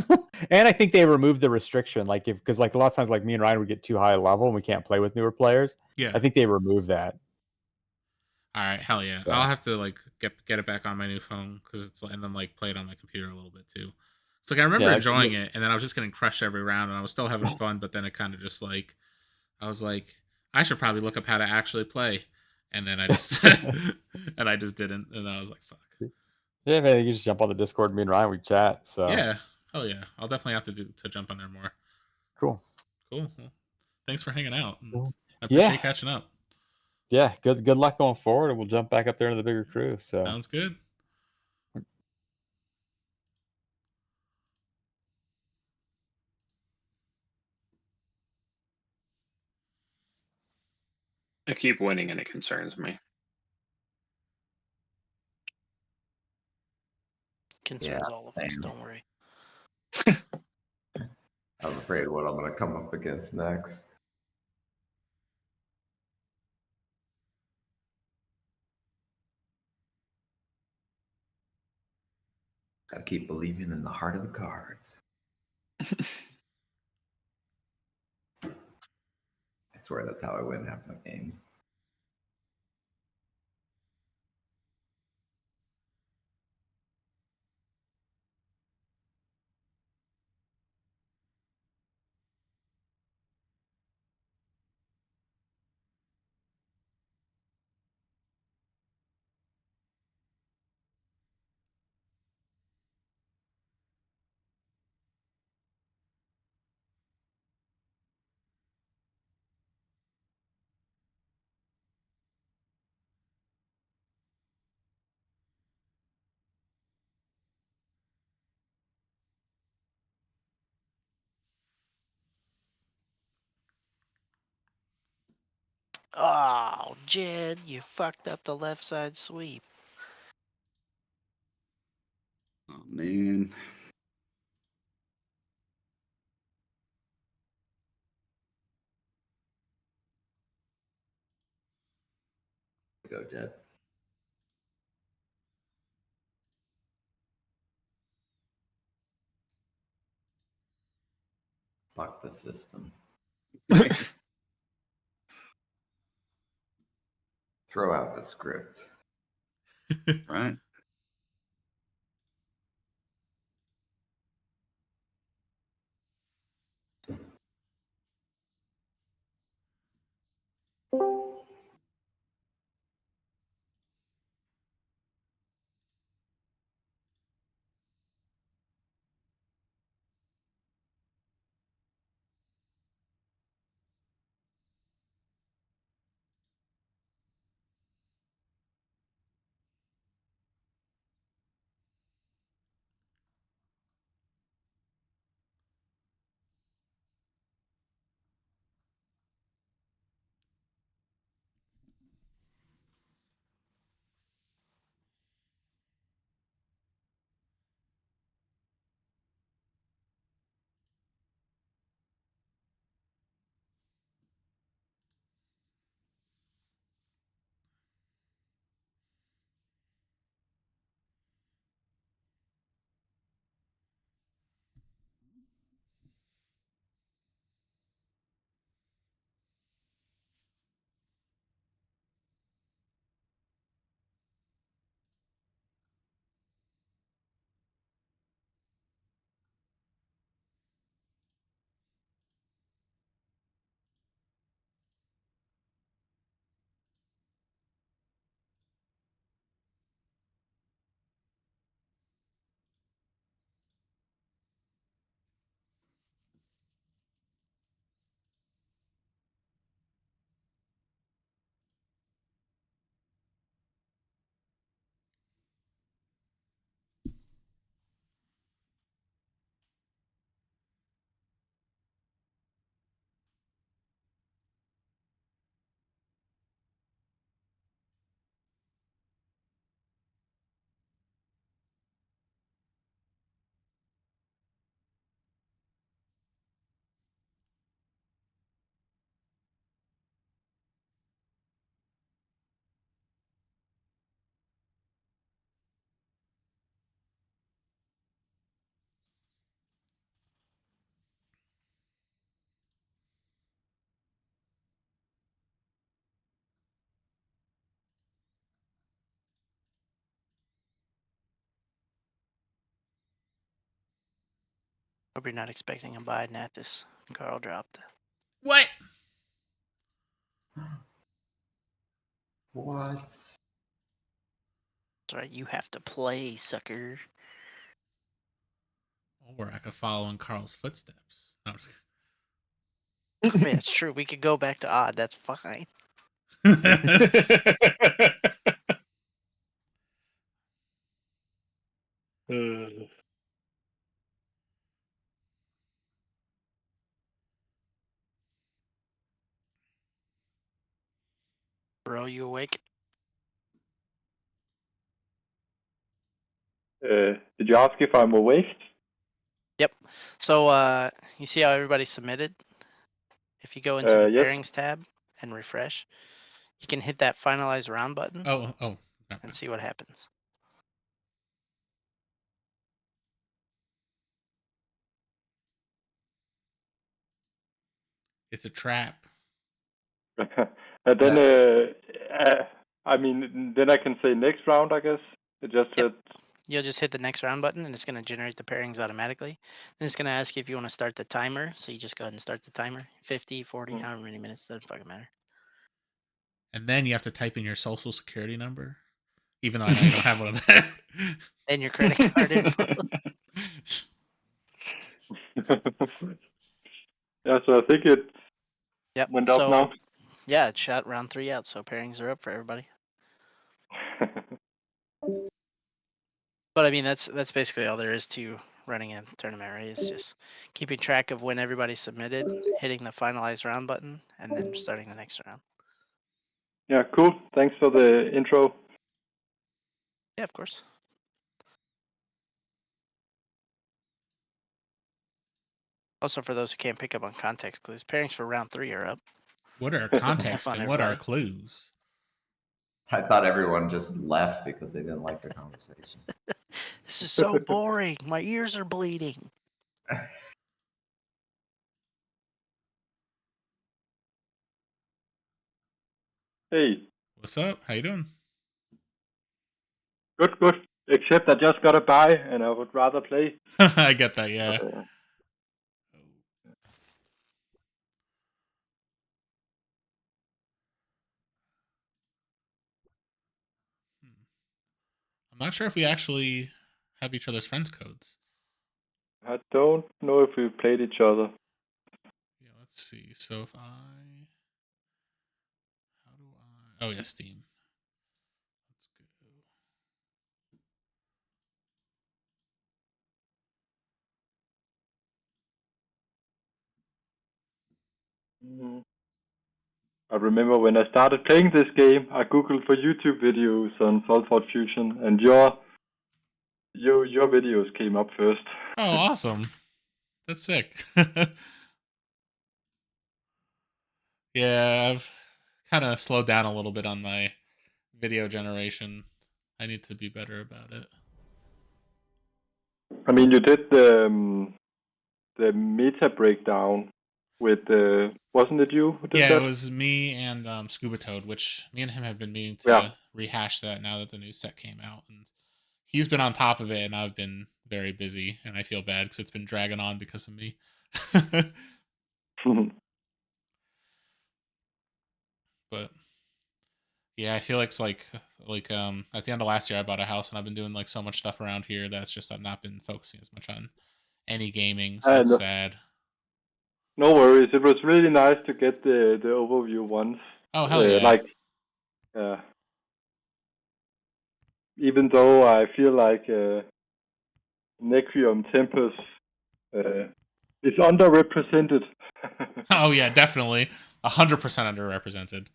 out. And I think they removed the restriction, like because like a lot of times, like me and Ryan would get too high level and we can't play with newer players. Yeah. I think they removed that. All right, hell yeah. I'll So have to like get it back on my new phone because it's and then like play it on my computer a little bit too. It's like I remember yeah, enjoying it, and then I was just getting crushed every round, and I was still having fun. But then it kind of just like I was like, I should probably look up how to actually play, and then I just and I just didn't, and I was like, fuck. yeah, man, you just jump on the Discord. Me and Ryan, we chat. So Yeah, hell yeah. I'll definitely have to jump on there more. cool. Cool. Well, thanks for hanging out, and Cool. I Yeah, appreciate catching up. yeah. Good luck going forward, and we'll jump back up there into the bigger crew. So Sounds good. I keep winning and it concerns me. Concerns Yeah, all of us. same. Don't worry. I'm afraid what I'm going to come up against next. Gotta keep believing in the heart of the cards. I swear that's how I win half my games. Oh, Jed, you fucked up the left side sweep. Oh man. Go, Jed. Fuck the system. Throw out the script. Right. Hope you're not expecting a buy, Nathas. Carl dropped. What? What? That's right. You have to play, sucker. Or I could follow in Carl's footsteps. No, I'm just I mean, it's true. We could go back to odd. That's fine. kidding. Bro, you awake? Did you ask if I'm awake? Yep. So you see how everybody submitted? If you go into the Yes. pairings tab and refresh, you can hit that finalize round button oh, never and mind. see what happens. It's a trap. And then, I mean, then I can say next round, I guess. It just Yep. said, You'll just hit the next round button and it's going to generate the pairings automatically. Then it's going to ask you if you want to start the timer. So you just go ahead and start the timer. 50, 40, however many minutes, doesn't fucking matter. And then you have to type in your social security number. Even though I know you don't have one of that. And your credit card info. yeah, so I think it Yep. went up So now. yeah, it shot round 3 out. So pairings are up for everybody. But I mean, that's basically all there is to running a tournament, right? It's just keeping track of when everybody submitted, hitting the finalize round button, and then starting the next round. Yeah, cool. Thanks for the intro. Yeah, of course. Also, for those who can't pick up on context clues, pairings for round 3 are up. What are Have context fun, and what are everybody. clues? I thought everyone just left because they didn't like the conversation. This is so boring. My ears are bleeding. Hey, What's up? How you doing? Good, good. Except I just got a buy, and I would rather play. I get that, yeah. I'm not sure if we actually have each other's friends codes. I don't know if we played each other. Yeah, let's see. So if oh yeah, Steam. Let's go. I remember when I started playing this game, I googled for YouTube videos on SolForge Fusion, and your videos came up first. Oh, awesome! That's sick. Yeah, I've kind of slowed down a little bit on my video generation. I need to be better about it. I mean, you did the meta breakdown with wasn't it you who did Yeah, that? it was me and Scuba Toad, which me and him have been meaning to rehash that now that the new set came out, and he's been on top of it, and I've been very busy, and I feel bad because it's been dragging on because of me. But yeah, I feel like it's like at the end of last year I bought a house, and I've been doing like so much stuff around here that's just I've not been focusing as much on any gaming, so it's sad. No worries. It was really nice to get the overview once. Oh hell yeah! Like, even though I feel like Necrium Tempest is underrepresented. Oh yeah, definitely 100% underrepresented.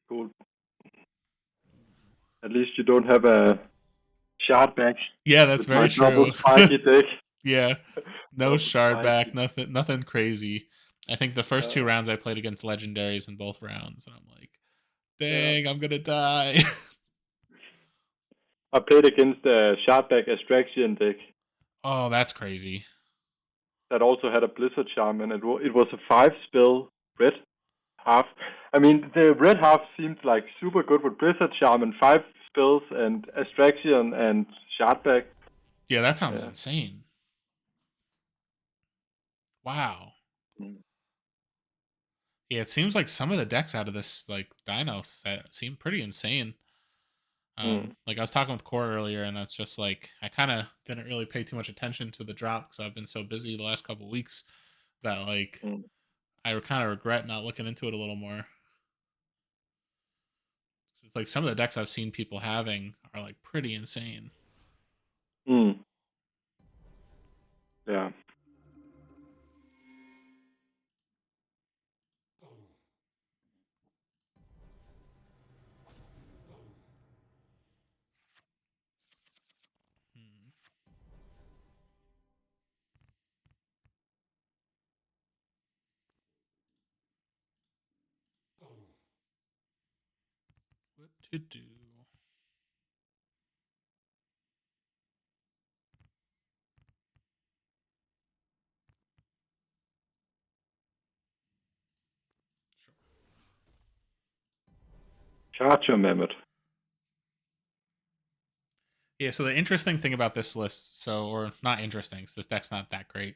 Cool. At least you don't have a shard back. Yeah, that's very true. Spiky deck. Yeah, no shard back, spiky. nothing crazy. I think the first 2 rounds I played against legendaries in both rounds, and I'm like, dang, I'm gonna die. I played against a shardback Astraxian deck Oh, that's crazy. that also had a Blizzard Charm, and it was a 5-spell red half. I mean, the red half seemed like super good with Blizzard Charm and 5 spells and Astraxian and shardback. Yeah, that sounds insane. Wow. Yeah, it seems like some of the decks out of this like Dino set seem pretty insane. Like I was talking with Core earlier, and it's just like I kind of didn't really pay too much attention to the drop because I've been so busy the last couple weeks that like I kind of regret not looking into it a little more. It's like some of the decks I've seen people having are like pretty insane. Yeah. What to do? Charger Mammoth. Yeah, so the interesting thing about this list, or not interesting, because this deck's not that great,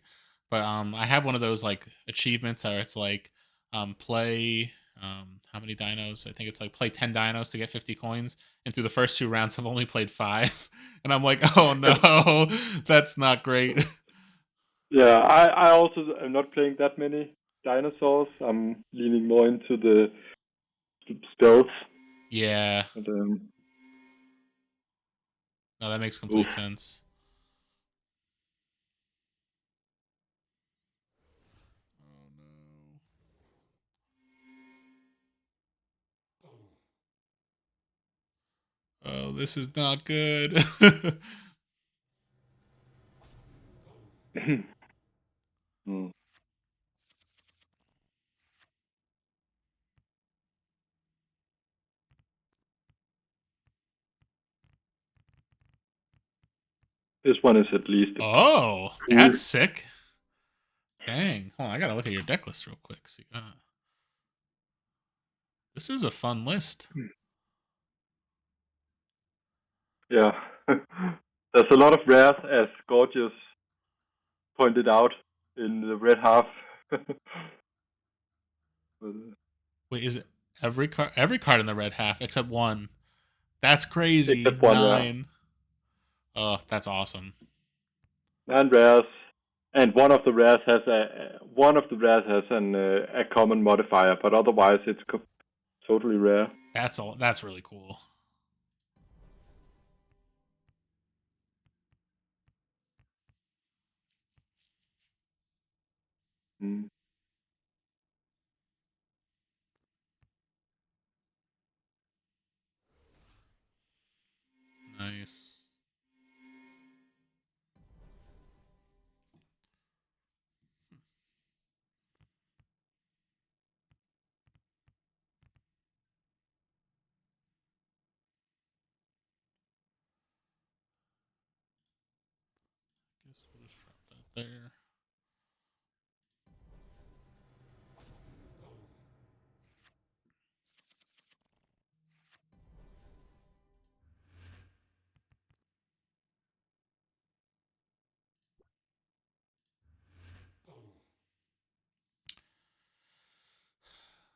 but I have one of those like achievements where it's like play how many dinos? I think it's like play 10 dinos to get 50 coins, and through the first 2 rounds I've only played 5, and I'm like, oh no, that's not great. Yeah, I also am not playing that many dinosaurs. I'm leaning more into the spells. Yeah. And, No, that makes complete sense. Oh, this is not good. Hmm. This one is at least. Oh, cool. that's sick. Dang. Hold on, I gotta look at your deck list real quick. See, this is a fun list. Yeah. There's a lot of rares, as Gorgeous pointed out in the red half. Wait, is it every card? Every card in the red half except one. That's crazy. Except one, yeah. 9. Oh, that's awesome. 9 rares, and one of the rares has a common modifier, but otherwise it's totally rare. That's really cool. Mm. Nice. Guess we'll just drop that there.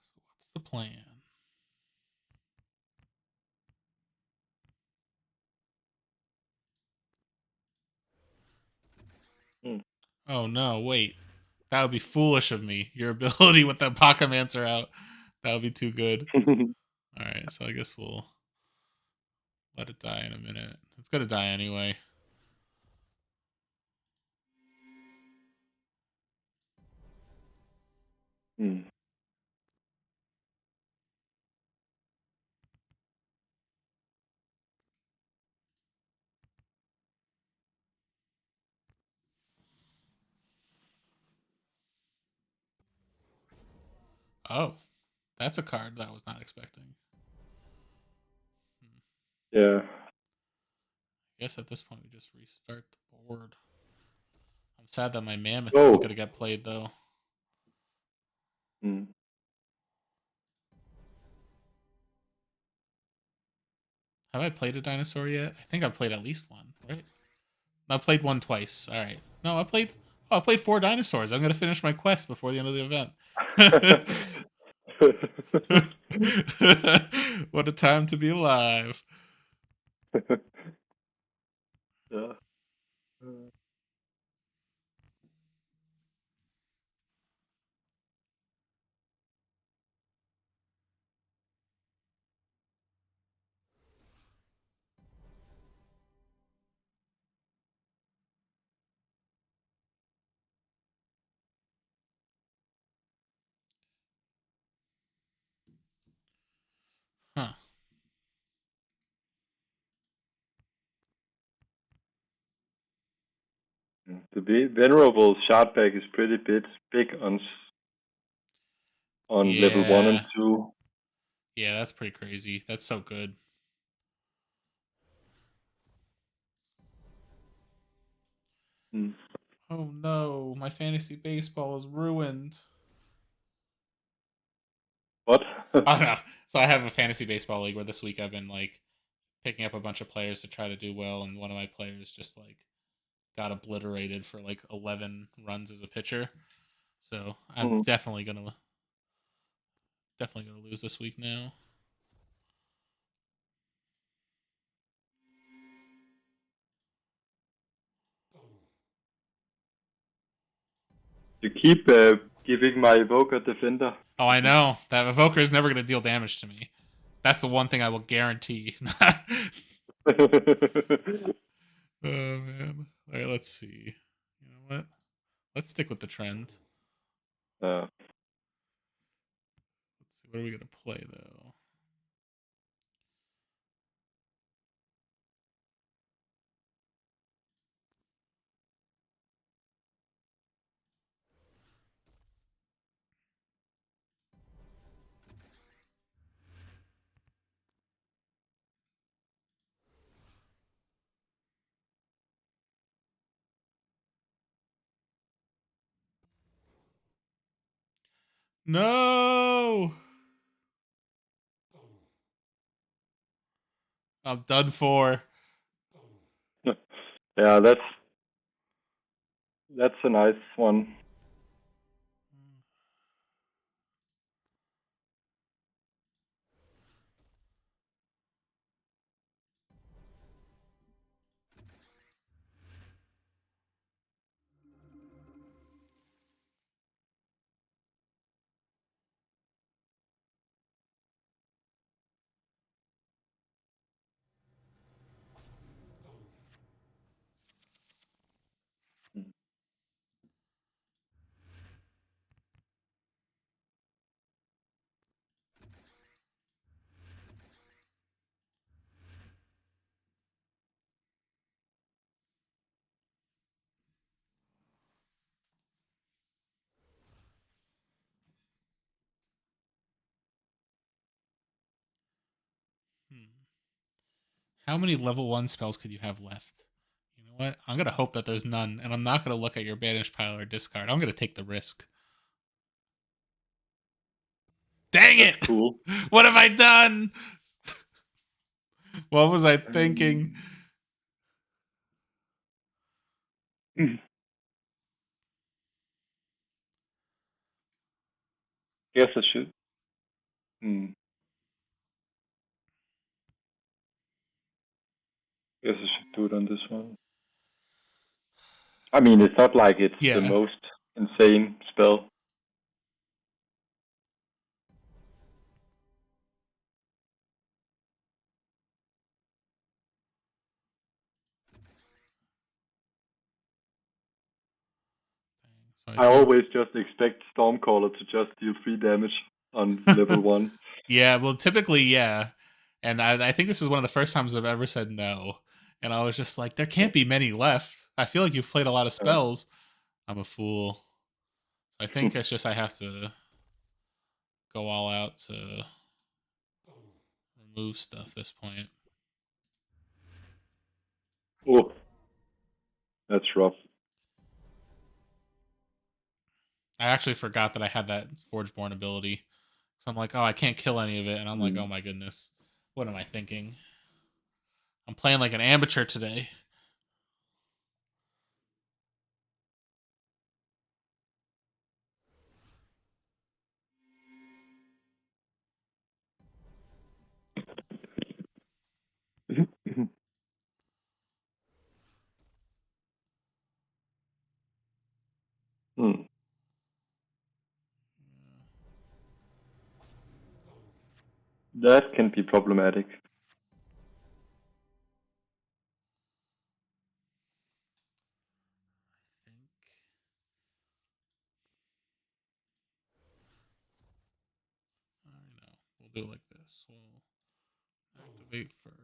So what's the plan? Oh no, wait. That would be foolish of me. Your ability with that Pakamancer out. That would be too good. Alright, so I guess we'll let it die in a minute. It's gonna die anyway. Mm. Oh, that's a card that I was not expecting. Yeah. I guess at this point we just restart the board. I'm sad that my Mammoth isn't Oh. gonna get played though. Mm. Have I played a dinosaur yet? I think I've played at least one, right? I played one twice. All right. No, I played 4 dinosaurs. I'm gonna finish my quest before the end of the event. What a time to be alive. Yeah. Huh. The venerable Shardback is pretty big on level 1 and 2. Yeah, that's pretty crazy. That's so good. Mm. Oh no, my fantasy baseball is ruined. What? Oh no. So I have a fantasy baseball league where this week I've been like picking up a bunch of players to try to do well, and one of my players just like got obliterated for like 11 runs as a pitcher. So I'm Mhm. definitely gonna lose this week now. You keep giving my Evoker Defender. Oh, I know. That Evoker is never gonna deal damage to me. That's the one thing I will guarantee. Oh man. Alright, let's see. You know what? Let's stick with the trend. uh, Let's see. What are we gonna play though? No! I'm done for. Yeah, that's a nice one. How many level 1 spells could you have left? You know what? I'm going to hope that there's none, and I'm not going to look at your banish pile or discard. I'm going to take the risk. Dang That's it! cool. What have I done? What was I thinking? Guess I should. Guess I should do it on this one. I mean, it's not like it's the most insane spell. So I always just expect Stormcaller to just deal 3 damage on level 1. Yeah, well, typically, yeah. And I think this is one of the first times I've ever said no. And I was just like, there can't be many left. I feel like you've played a lot of spells. I'm a fool. I think it's just I have to go all out to remove stuff this point. Oh, that's rough. I actually forgot that I had that Forgeborn ability. So I'm like, oh, I can't kill any of it. And I'm like, oh my goodness. What am I thinking? I'm playing like an amateur today. That can be problematic. I know. We'll do it like this. We'll activate first.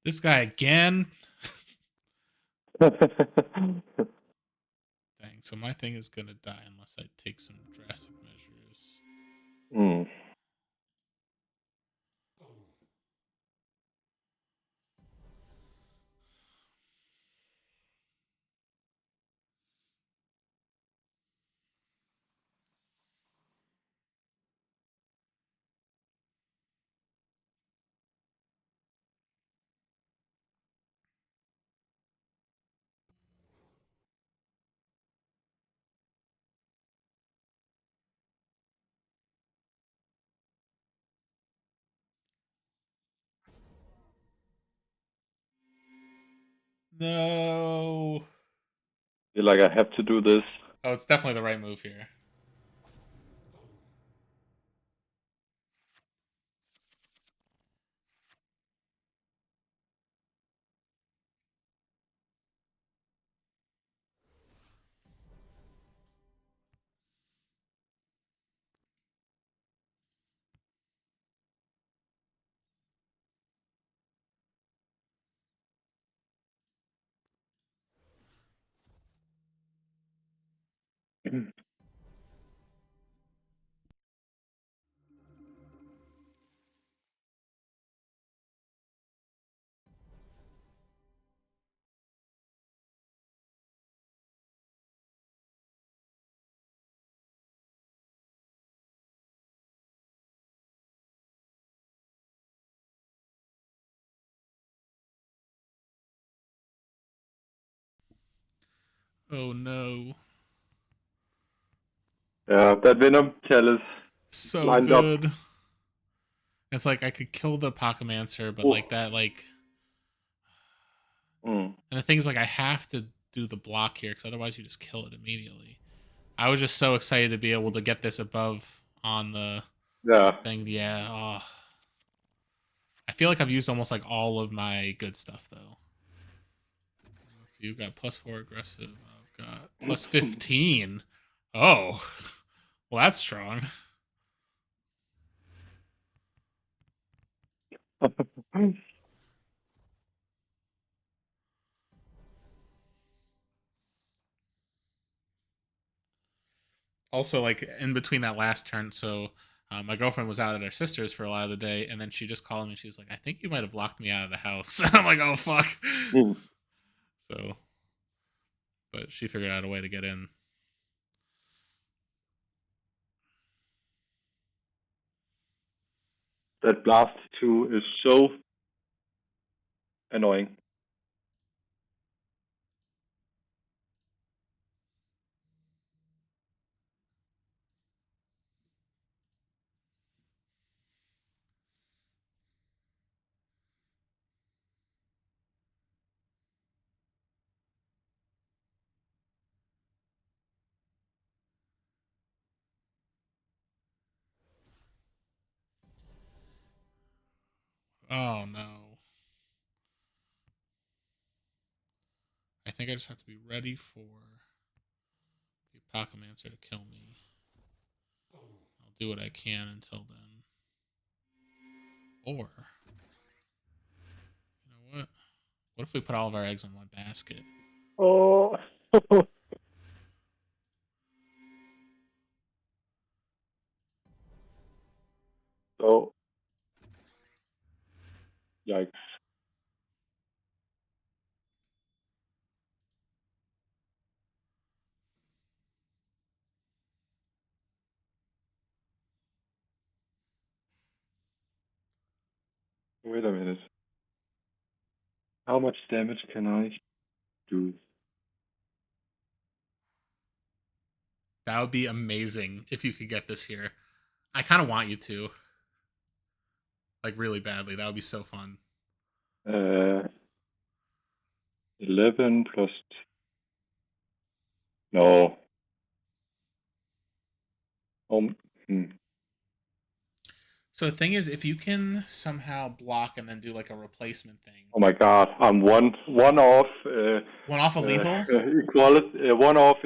This guy again? Dang, so my thing is gonna die unless I take some drastic measures. No. Feel like I have to do this. Oh, it's definitely the right move here. Oh no. Yeah, that Venom Tail is So lined up. good. It's like I could kill the Pokemancer, but Ooh. like that, like. Mm. And the thing is, like, I have to do the block here because otherwise you just kill it immediately. I was just so excited to be able to get this above on the thing. Yeah. Oh. I feel like I've used almost like all of my good stuff though. Let's see, you've got +4 aggressive. I've got +15. Oh, well that's strong. Also, like in between that last turn, so my girlfriend was out at her sister's for a lot of the day, and then she just called me. She was like, "I think you might have locked me out of the house." I'm like, "Oh fuck." So, but she figured out a way to get in. That blast 2 is so annoying. Oh no. I think I just have to be ready for the Apocalypse to kill me. I'll do what I can until then. Or, you know what? What if we put all of our eggs in one basket? Oh. So, yikes. Wait a minute. How much damage can I do? That would be amazing if you could get this here. I kind of want you to. Like, really badly. That would be so fun. 11 plus... No. Hmm. So the thing is, if you can somehow block and then do like a replacement thing. Oh my god, I'm one off. One off a lethal? Equality. One off.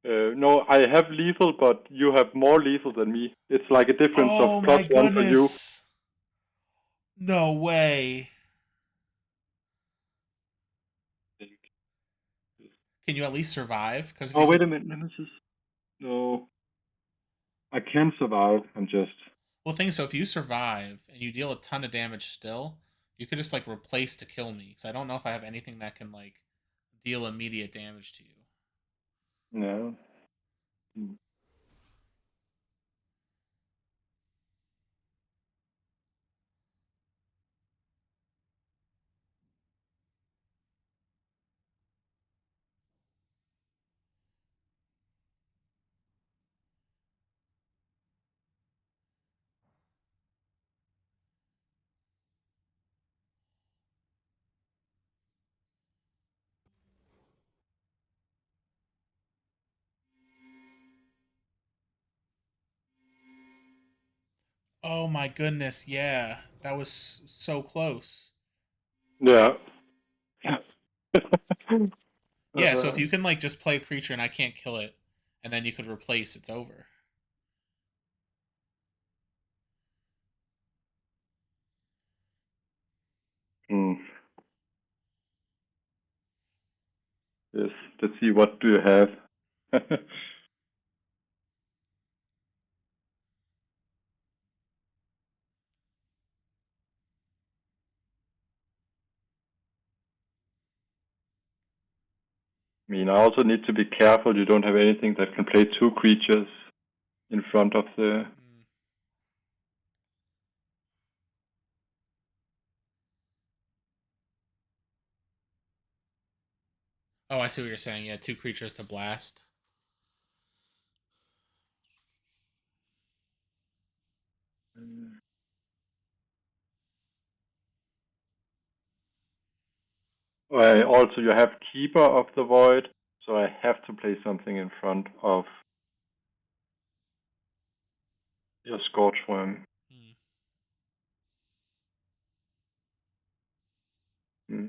No, I have lethal, but you have more lethal than me. It's like a difference Oh of my +1 for you. goodness. No way. Can you at least survive? Because Oh, wait a minute, Nemesis. No. I can survive. I'm just... Well, thing is, so if you survive and you deal a ton of damage still, you could just like replace to kill me. Because I don't know if I have anything that can like deal immediate damage to you. No. Oh my goodness, yeah. That was so close. Yeah. Yeah, so if you can like just play a creature and I can't kill it, and then you could replace, it's over. Hmm. Yes, let's see, what do you have? I mean, I also need to be careful you don't have anything that can play 2 creatures in front of the... Oh, I see what you're saying. Yeah, 2 creatures to blast. Also, you have Keeper of the Void, so I have to play something in front of your Scorchworm. Hmm.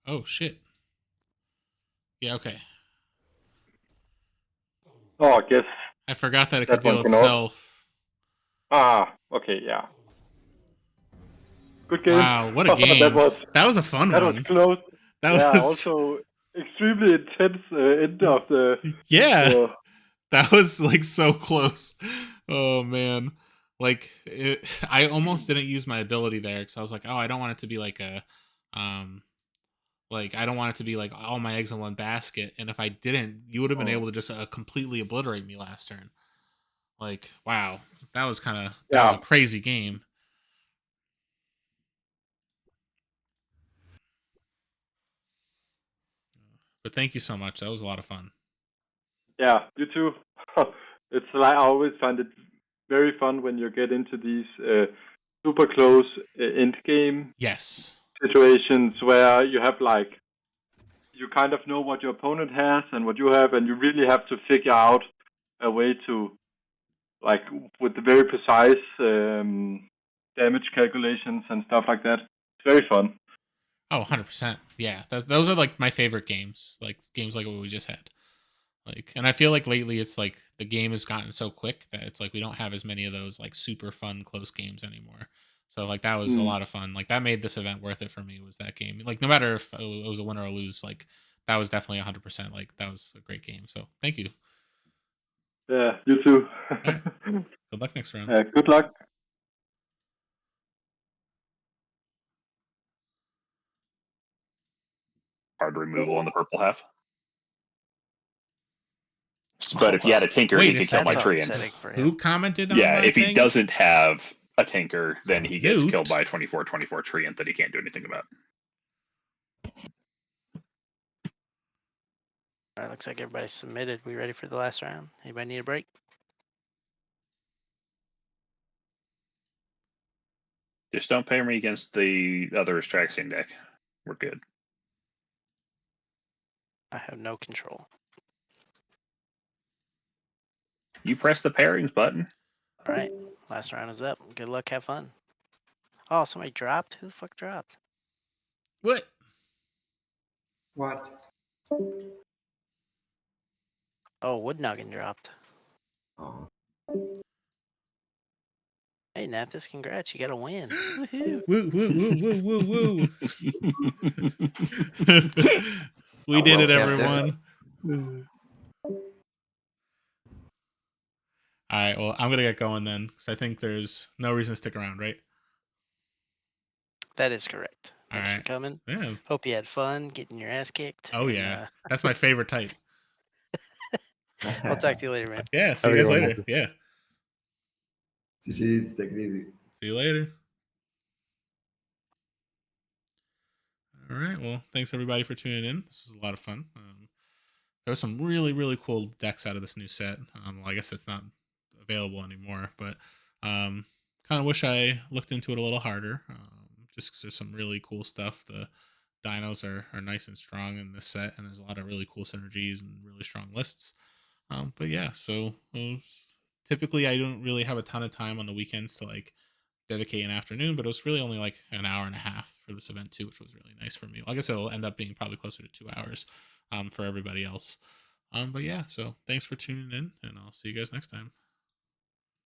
Oh shit. Yeah, okay. Oh, I guess I forgot that it could that deal one can also... itself. Ah, okay, yeah. Good game. Wow, what a game. That was a fun that was one. close. That Yeah, was also extremely intense end of the... Yeah. That was like so close. Oh man. Like I almost didn't use my ability there cuz I was like, "Oh, I don't want it to be like a like I don't want it to be like all my eggs in one basket." And if I didn't, you would have been able to just completely obliterate me last turn. Like, wow. That was that was a crazy game. But thank you so much. That was a lot of fun. Yeah, you too. It's like I always find it very fun when you get into these super close end game situations where you have like you kind of know what your opponent has and what you have, and you really have to figure out a way to like with the very precise damage calculations and stuff like that. It's very fun. Oh, 100%. Yeah, those are like my favorite games. Like games like what we just had. Like, and I feel like lately it's like the game has gotten so quick that it's like we don't have as many of those like super fun close games anymore. So like that was a lot of fun. Like that made this event worth it for me, was that game. Like no matter if it was a win or a lose, like that was definitely 100%. Like that was a great game. So thank you. Yeah, you too. Right. Good luck next round. Good luck. Hard removal on the purple half. But if he had a tinker, Wait he could kill my treants. Who commented on Yeah, my if he thing? doesn't have a tinker, then he gets Newt? killed by a 24/24 treant that he can't do anything about. All right, looks like everybody's submitted. We ready for the last round? Anybody need a break? Just don't pay me against the other Astraxian deck. We're good. I have no control. You press the pairings button. All right, last round is up. Good luck, have fun. Oh, somebody dropped? Who the fuck dropped? What? What? Oh, Wood Noggin dropped. Oh. Hey, Nathas, congrats. You got a win. Woohoo. Woo, woo, woo, woo, woo, woo. We did it, everyone. All right, well, I'm going to get going then, because I think there's no reason to stick around, right? That is correct. Thanks All for right. coming. Yeah. Hope you had fun getting your ass kicked. Oh, yeah. That's my favorite type. I'll talk to you later, man. Yeah, see you guys later. Yeah. GG's, take it easy. See you later. All right, well, thanks everybody for tuning in. This was a lot of fun. There was some really, really cool decks out of this new set. Well, I guess it's not available anymore. But kind of wish I looked into it a little harder, just because there's some really cool stuff. The dinos are nice and strong in this set, and there's a lot of really cool synergies and really strong lists. But yeah, so typically I don't really have a ton of time on the weekends to like dedicate an afternoon, but it was really only like an hour and a half for this event too, which was really nice for me. Well, I guess it'll end up being probably closer to 2 hours for everybody else. But yeah, so thanks for tuning in, and I'll see you guys next time.